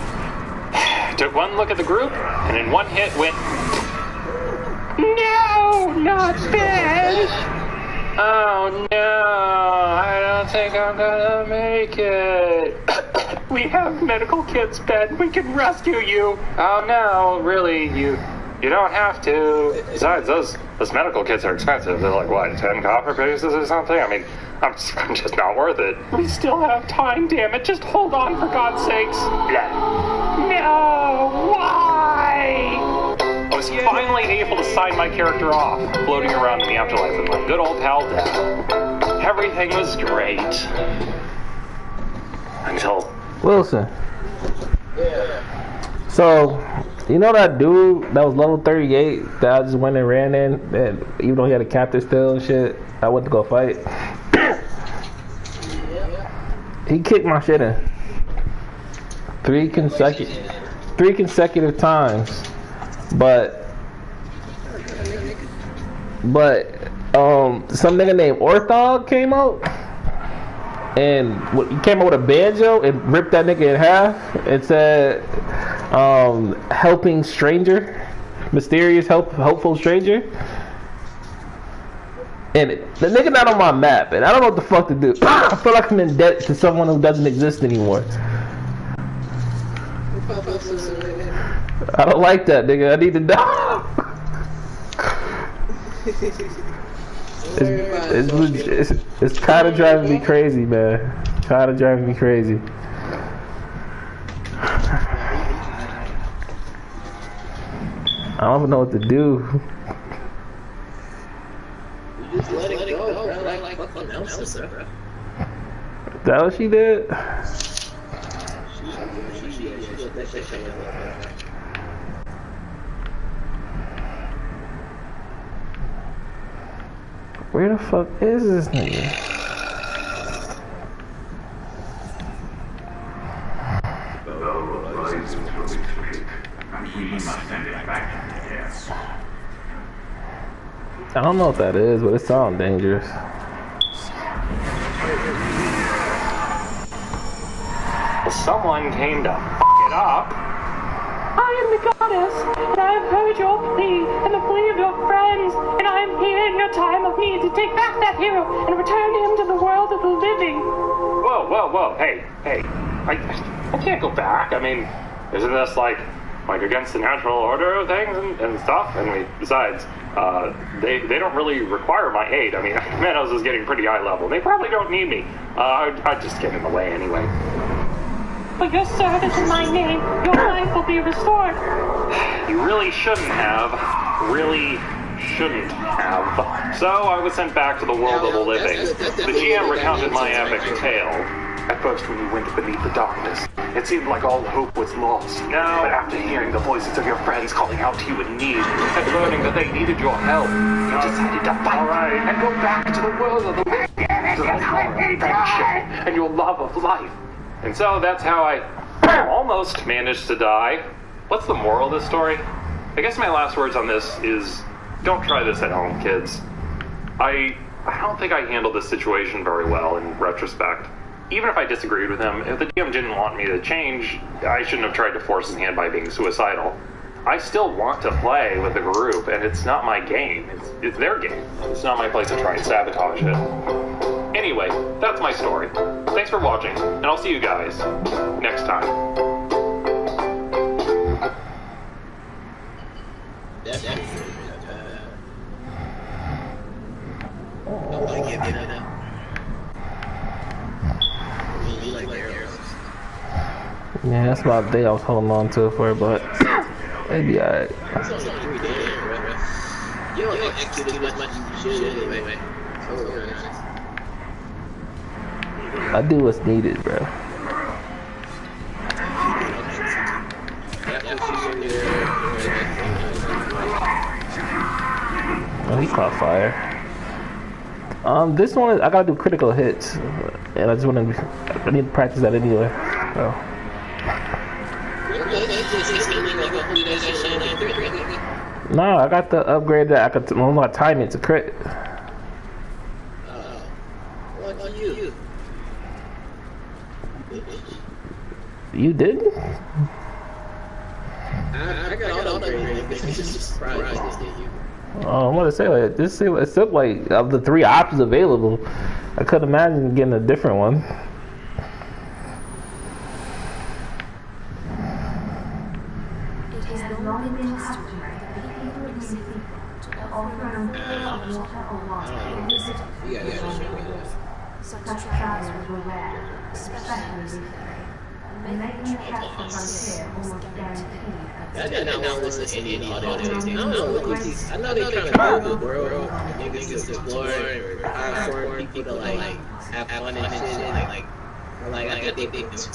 took one look at the group and in one hit went, "No, not bad! Oh no, I don't think I'm gonna make it. We have medical kits, Ben. We can rescue you." "Oh no, really, you don't have to. Besides, those medical kits are expensive. They're like, what, 10 copper pieces or something? I mean, I'm just not worth it." "We still have time, damn it. Just hold on, for God's sakes." Blah. "No, why?" I was finally able to sign my character off, floating around in the afterlife with my good old pal Dad. Everything was great. Until... Wilson. So, you know that dude that was level 38 that I just went and ran in, and even though he had a captive still and shit, I went to go fight. He kicked my shit in. Three consecutive times. But some nigga named Orthog came out and he came out with a banjo and ripped that nigga in half and said, helping stranger, mysterious helpful stranger. And the nigga not on my map and I don't know what the fuck to do. I feel like I'm in debt to someone who doesn't exist anymore. I don't like that, nigga. I need to know. It's kind of driving me crazy, man. Kind of driving me crazy. I don't even know what to do. You just let it go, bro. Like fucking Elsa, bro. Is that what she did? Where the fuck is this nigga? I don't know what that is, but it sounds dangerous. Someone came to f*** it up. "I am the goddess, and I have heard your plea and the plea of your friends, and I am here in your time of need to take back that hero and return him to the world of the living." Whoa, hey. I can't go back. I mean, isn't this like against the natural order of things and stuff? And besides, they don't really require my aid. I mean, Manos is getting pretty high level. They probably don't need me. I'd just get in the way anyway. "For your service in my name, your life will be restored." You really shouldn't have. So I was sent back to the world of the living. The GM recounted my epic tale. At first, when you went beneath the darkness, it seemed like all hope was lost. No. But after hearing the voices of your friends calling out to you in need, and learning that they needed your help, you decided to fight and go back to the world of the living, to the power of friendship and your love of life. And so that's how I almost managed to die. What's the moral of this story? I guess my last words on this is, don't try this at home, kids. I don't think I handled this situation very well in retrospect. Even if I disagreed with him, if the DM didn't want me to change, I shouldn't have tried to force his hand by being suicidal. I still want to play with the group, and it's not my game. It's their game. It's not my place to try and sabotage it. Anyway, that's my story. Thanks for watching, and I'll see you guys next time. Nobody give me that. Yeah, that's about the thing I was holding on to for, but it'd be alright. It's only 3 days, bro. You don't execute as much as you should anyway. So, I do what's needed, bro. Oh, he caught fire. This one, I gotta do critical hits, and I just want to. I need to practice that anyway. So. No, I got the upgrade that I could. I'm gonna time it to crit. What you? You did? I got all the upgrades. This is surprised you. Oh, I'm gonna say like this. It's up like of the 3 options available. I could imagine getting a different one. It has long been customary for people releasing to offer an water or water illicit such travels were rare, especially recently, and making the catch from frontier almost guaranteed. I did not want to listen to Indian audio tasting. I don't know what these. I know they trying to move the world, niggas to explore, or hire foreign people to like have fun and shit. I get they think this.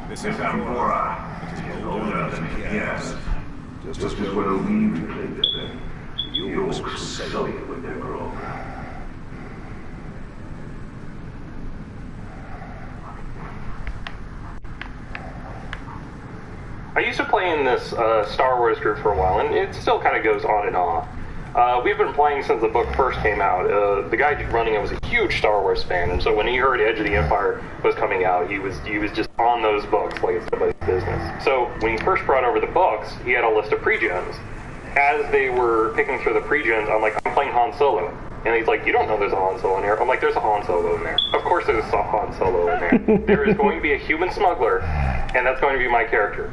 This is Amora. It is older than he is. Just as well we related them. You was sullied with their growth. I used to play in this Star Wars group for a while, and it still kind of goes on and off. We've been playing since the book first came out. The guy running it was a huge Star Wars fan, and so when he heard Edge of the Empire was coming out, he was just on those books like it's nobody's business. So when he first brought over the books, he had a list of pre-gens. As they were picking through the pre-gens, I'm like, I'm playing Han Solo. And he's like, you don't know there's a Han Solo in here. I'm like, there's a Han Solo in there. Of course there's a Han Solo in there. There is going to be a human smuggler, and that's going to be my character.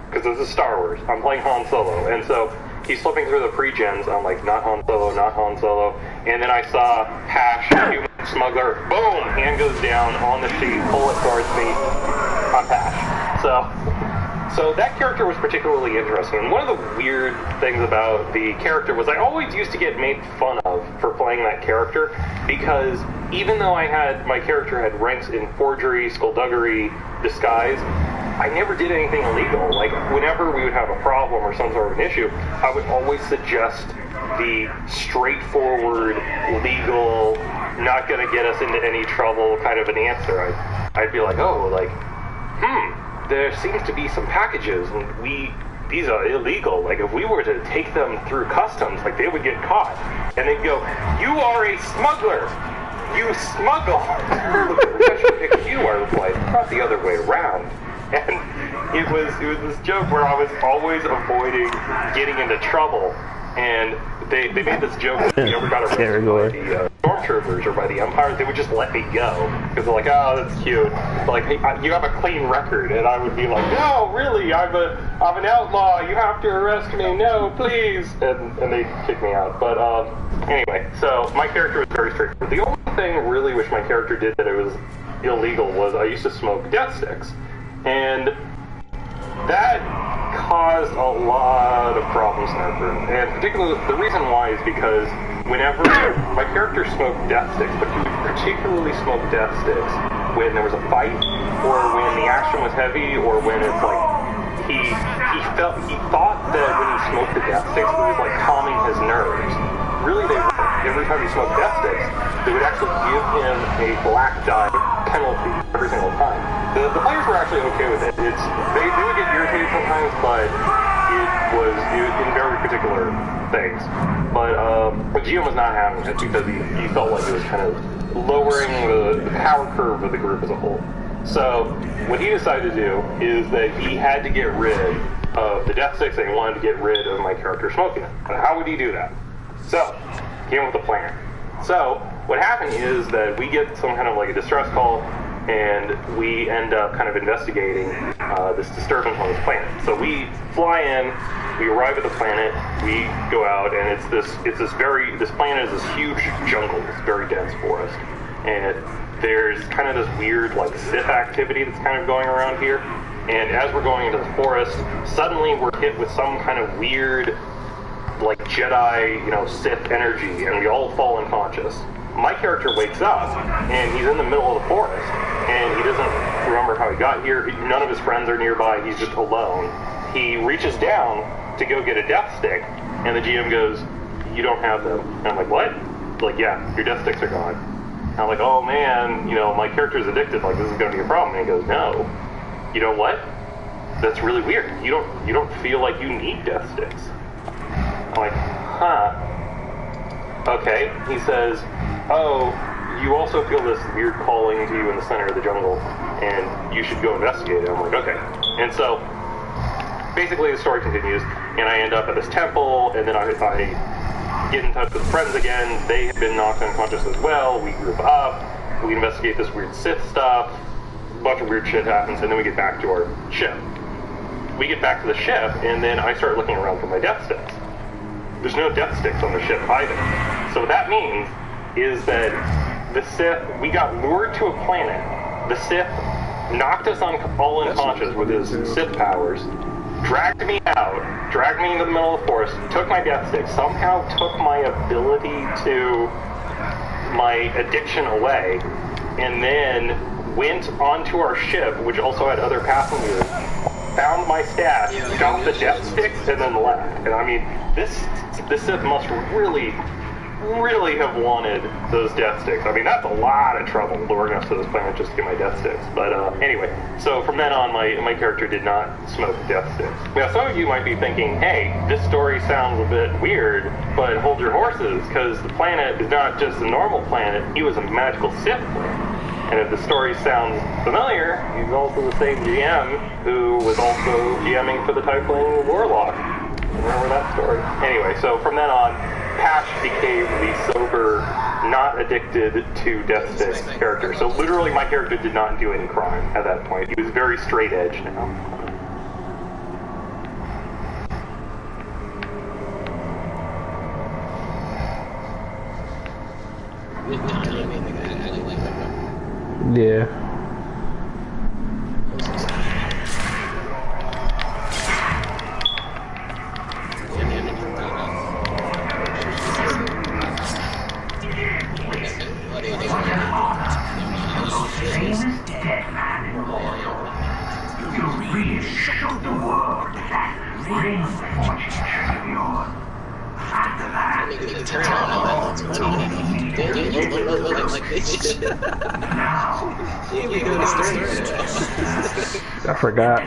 Because this is Star Wars. I'm playing Han Solo. And so he's flipping through the pre-gens. I'm like, not Han Solo, not Han Solo. And then I saw hash, human smuggler. Boom! Hand goes down on the sheet. Pull it towards me. I'm hash. So that character was particularly interesting. And one of the weird things about the character was I always used to get made fun of for playing that character because even though my character had ranks in forgery, skullduggery, disguise, I never did anything illegal. Like, whenever we would have a problem or some sort of an issue, I would always suggest the straightforward, legal, not gonna get us into any trouble kind of an answer. I'd be like, there seems to be some packages, and these are illegal. Like, if we were to take them through customs, like, they would get caught. And they'd go, you are a smuggler! You smuggle! I should pick you, I replied, not the other way around. And it was this joke where I was always avoiding getting into trouble. And they made this joke that if you ever got arrested by the stormtroopers or by the Empire, they would just let me go. Because they're like, oh, that's cute. Like, hey, you have a clean record. And I would be like, no, really, I'm an outlaw. You have to arrest me. No, please. And they kick me out. But anyway, so my character was very straightforward. The only thing really which my character did that it was illegal was I used to smoke death sticks. And that caused a lot of problems in our group. And particularly, the reason why is because whenever my character smoked death sticks, but he would particularly smoke death sticks when there was a fight, or when the action was heavy, or when it's like he thought that when he smoked the death sticks, it was like calming his nerves. Really, they weren't. Every time he smoked death sticks, they would actually give him a black die penalty every single time. The players were actually okay with it. They would get irritated sometimes, but it was in very particular things. But GM was not having it because he felt like it was kind of lowering the power curve of the group as a whole. So what he decided to do is that he had to get rid of the death sticks and he wanted to get rid of my character smoking it. And how would he do that? So he came up with a plan. So what happened is that we get some kind of like a distress call. and we end up kind of investigating this disturbance on this planet. So we fly in, we arrive at the planet, we go out, and this planet is this huge jungle, this very dense forest, and there's kind of this weird like Sith activity that's kind of going around here. And as we're going into the forest, suddenly we're hit with some kind of weird, like Jedi, Sith energy, and we all fall unconscious. My character wakes up, and he's in the middle of the forest, and he doesn't remember how he got here. None of his friends are nearby. He's just alone. He reaches down to go get a death stick, and the GM goes, "You don't have them." And I'm like, "What?" Like, "Yeah, your death sticks are gone." And I'm like, "Oh man, my character's addicted. Like, this is going to be a problem." And he goes, "No. You know what? That's really weird. You don't feel like you need death sticks." I'm like, "Huh. Okay." He says, "Oh, you also feel this weird calling to you in the center of the jungle, and you should go investigate it." I'm like, "Okay." And so, basically the story continues, and I end up at this temple, and then I get in touch with friends again. They have been knocked unconscious as well. We group up, we investigate this weird Sith stuff, a bunch of weird shit happens, and then we get back to our ship. We get back to the ship, and then I start looking around for my death sticks. There's no death sticks on the ship either. So what that means is that the Sith, we got lured to a planet. The Sith knocked us all unconscious with his Sith powers, dragged me out, dragged me into the middle of the forest, took my death stick, somehow took my ability to, my addiction away, and then went onto our ship, which also had other passengers, found my stash, got the death sticks, and then left. And I mean, this Sith must really have wanted those death sticks. I mean, that's a lot of trouble luring us to this planet just to get my death sticks. But anyway, so from then on, my character did not smoke death sticks. Now, some of you might be thinking, hey, this story sounds a bit weird, but hold your horses, because the planet is not just a normal planet, he was a magical Sith planet. And if the story sounds familiar, he's also the same GM who was also GMing for the Typling Warlock. Remember that story? Anyway, so from then on, Patch became the sober, not addicted to death stick character. So literally my character did not do any crime at that point. He was very straight edge now. Yeah. I forgot.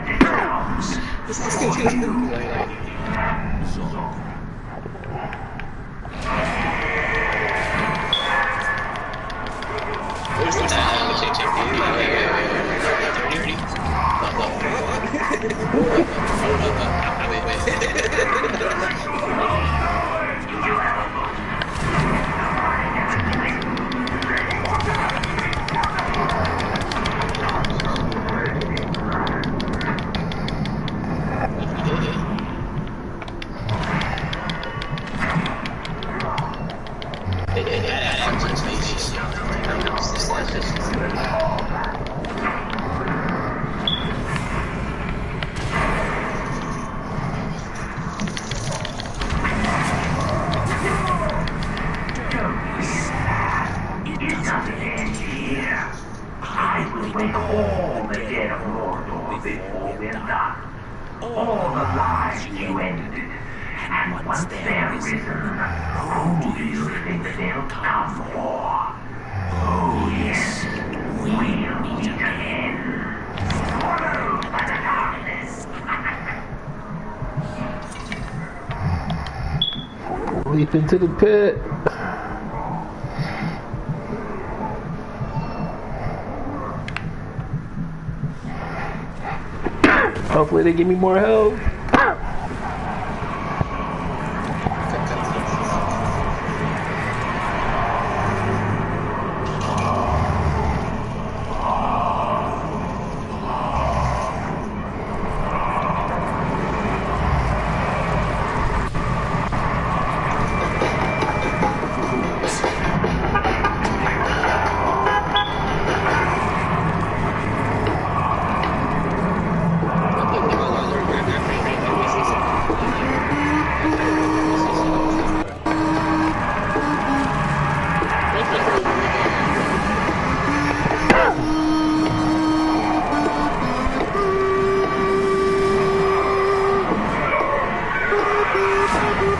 Leap into the pit. Hopefully they give me more help.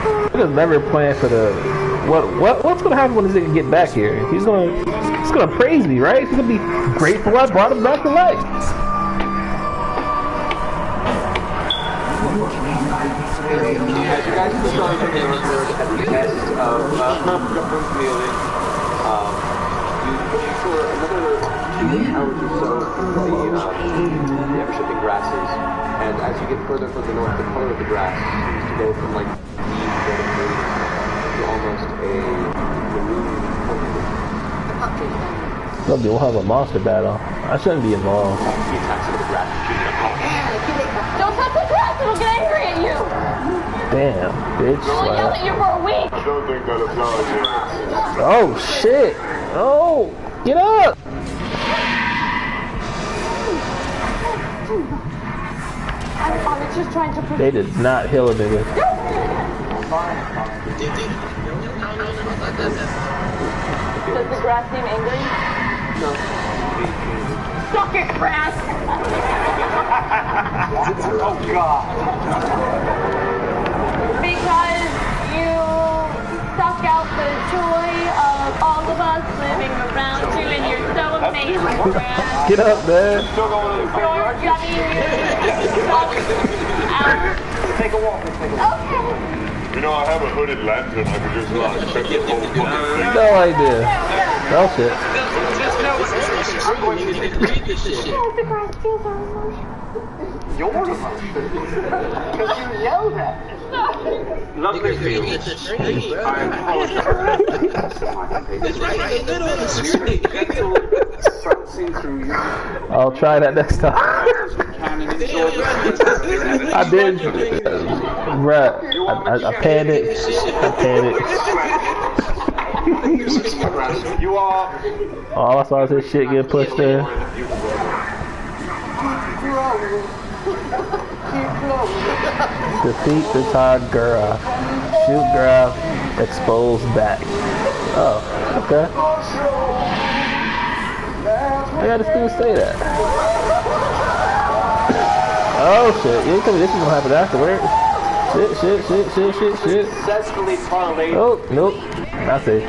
Niggas never plan for the what's gonna happen when this nigga get back here? He's gonna praise me, right? He's gonna be grateful I brought him back to life. As you guys are starting to get at the test of government feeling, you for another 2 hours or so the ever-shifting grasses, and as you get further from the north, the color of the grass seems to go from like deep red and green to almost a maroon color. We'll have a monster battle. I shouldn't be involved. He attacks into the grass. Don't touch the grass, it'll get angry at you! Damn, bitch. We'll yell at you for a week! I don't think that applies here. Oh shit! Oh, get up! I was just trying to They did not heal a nigga. Does the grass seem angry? No. Suck it, grass! Oh god. Because you suck out the joy of all of us living around you, and you're so amazing, grass. Get up, man. Your yummy sucks out. Take a walk. Okay. You know, I have a hooded lantern. I could just like check the whole fucking thing. No idea. Oh shit. Yes, the grass feels our emotion. Your emotion. Because you yelled at me. Lovely view. I apologize. It's right in the middle of the screen. Seeing through you. I'll try that next time. I did. Bruh. I panicked. You are. All I saw was this shit get pushed in. Defeat the Todd Gura. Shoot Gura. Expose back. Oh, okay. I gotta still say that. Oh shit, you tell me this is gonna happen afterwards. Shit. Successfully parlayed. Oh, nope. Not safe.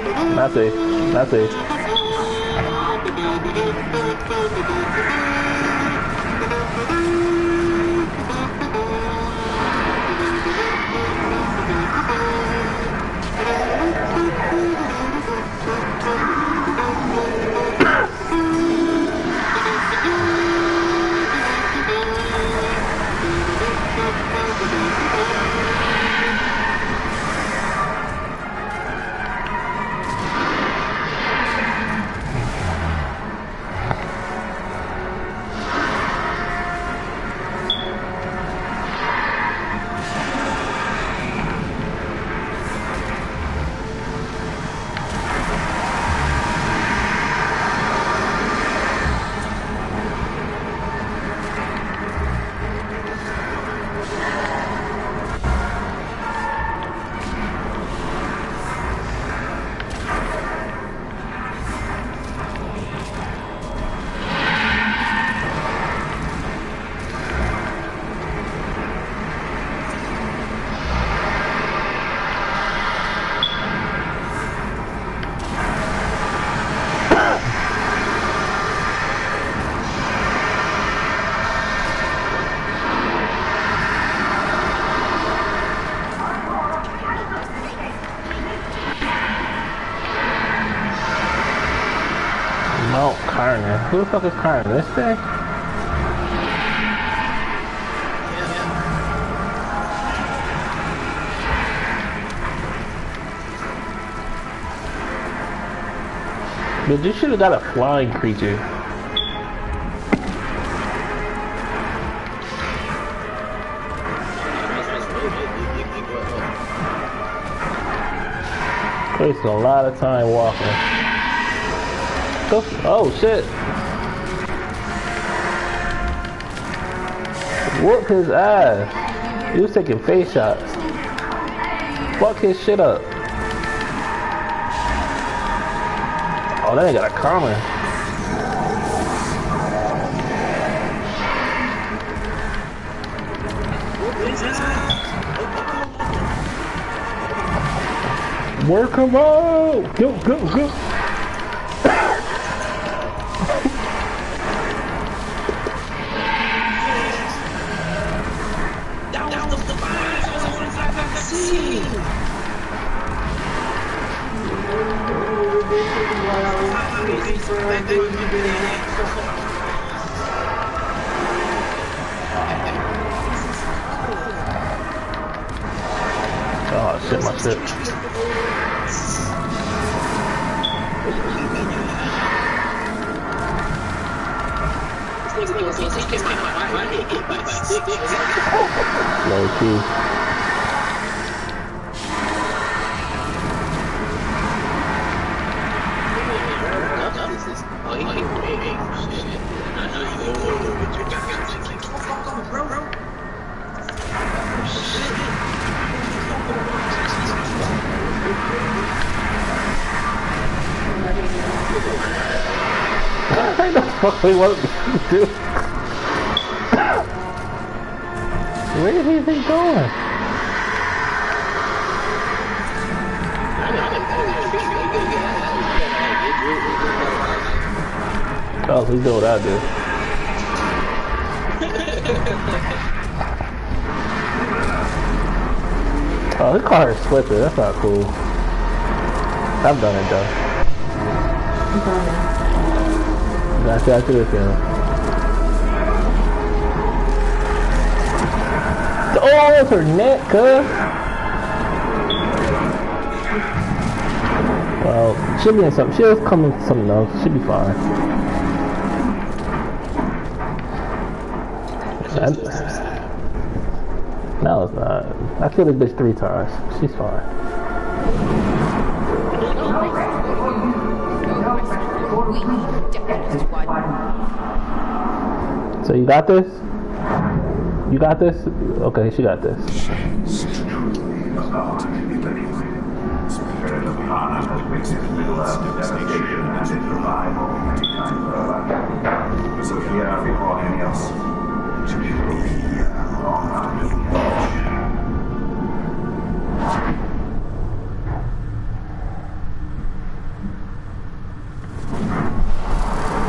Mount Carner. Who the fuck is Carner? This thing? But you should have got a flying creature. Wasting a lot of time walking. Oh shit! Whoop his ass! He was taking face shots. Fuck his shit up. Oh, that ain't got a common. Work him out! Go, go, go! Oh shit, my shit. Low key. What the fuck we want to do? Where did he think going? Oh, he's doing what I do. Oh, his car is slipping. That's not cool. I've done it though. That's after this game. Oh, that's her neck, cuz. Well, she'll be in something. She'll come into something else. She'll be fine. No, it's not. I killed this bitch 3 times. She's fine. So you got this? You got this? Okay, she got this.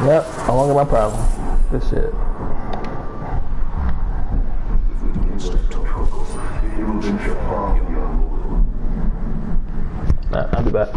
Yep, I won't get my problem. This shit. I'll be back.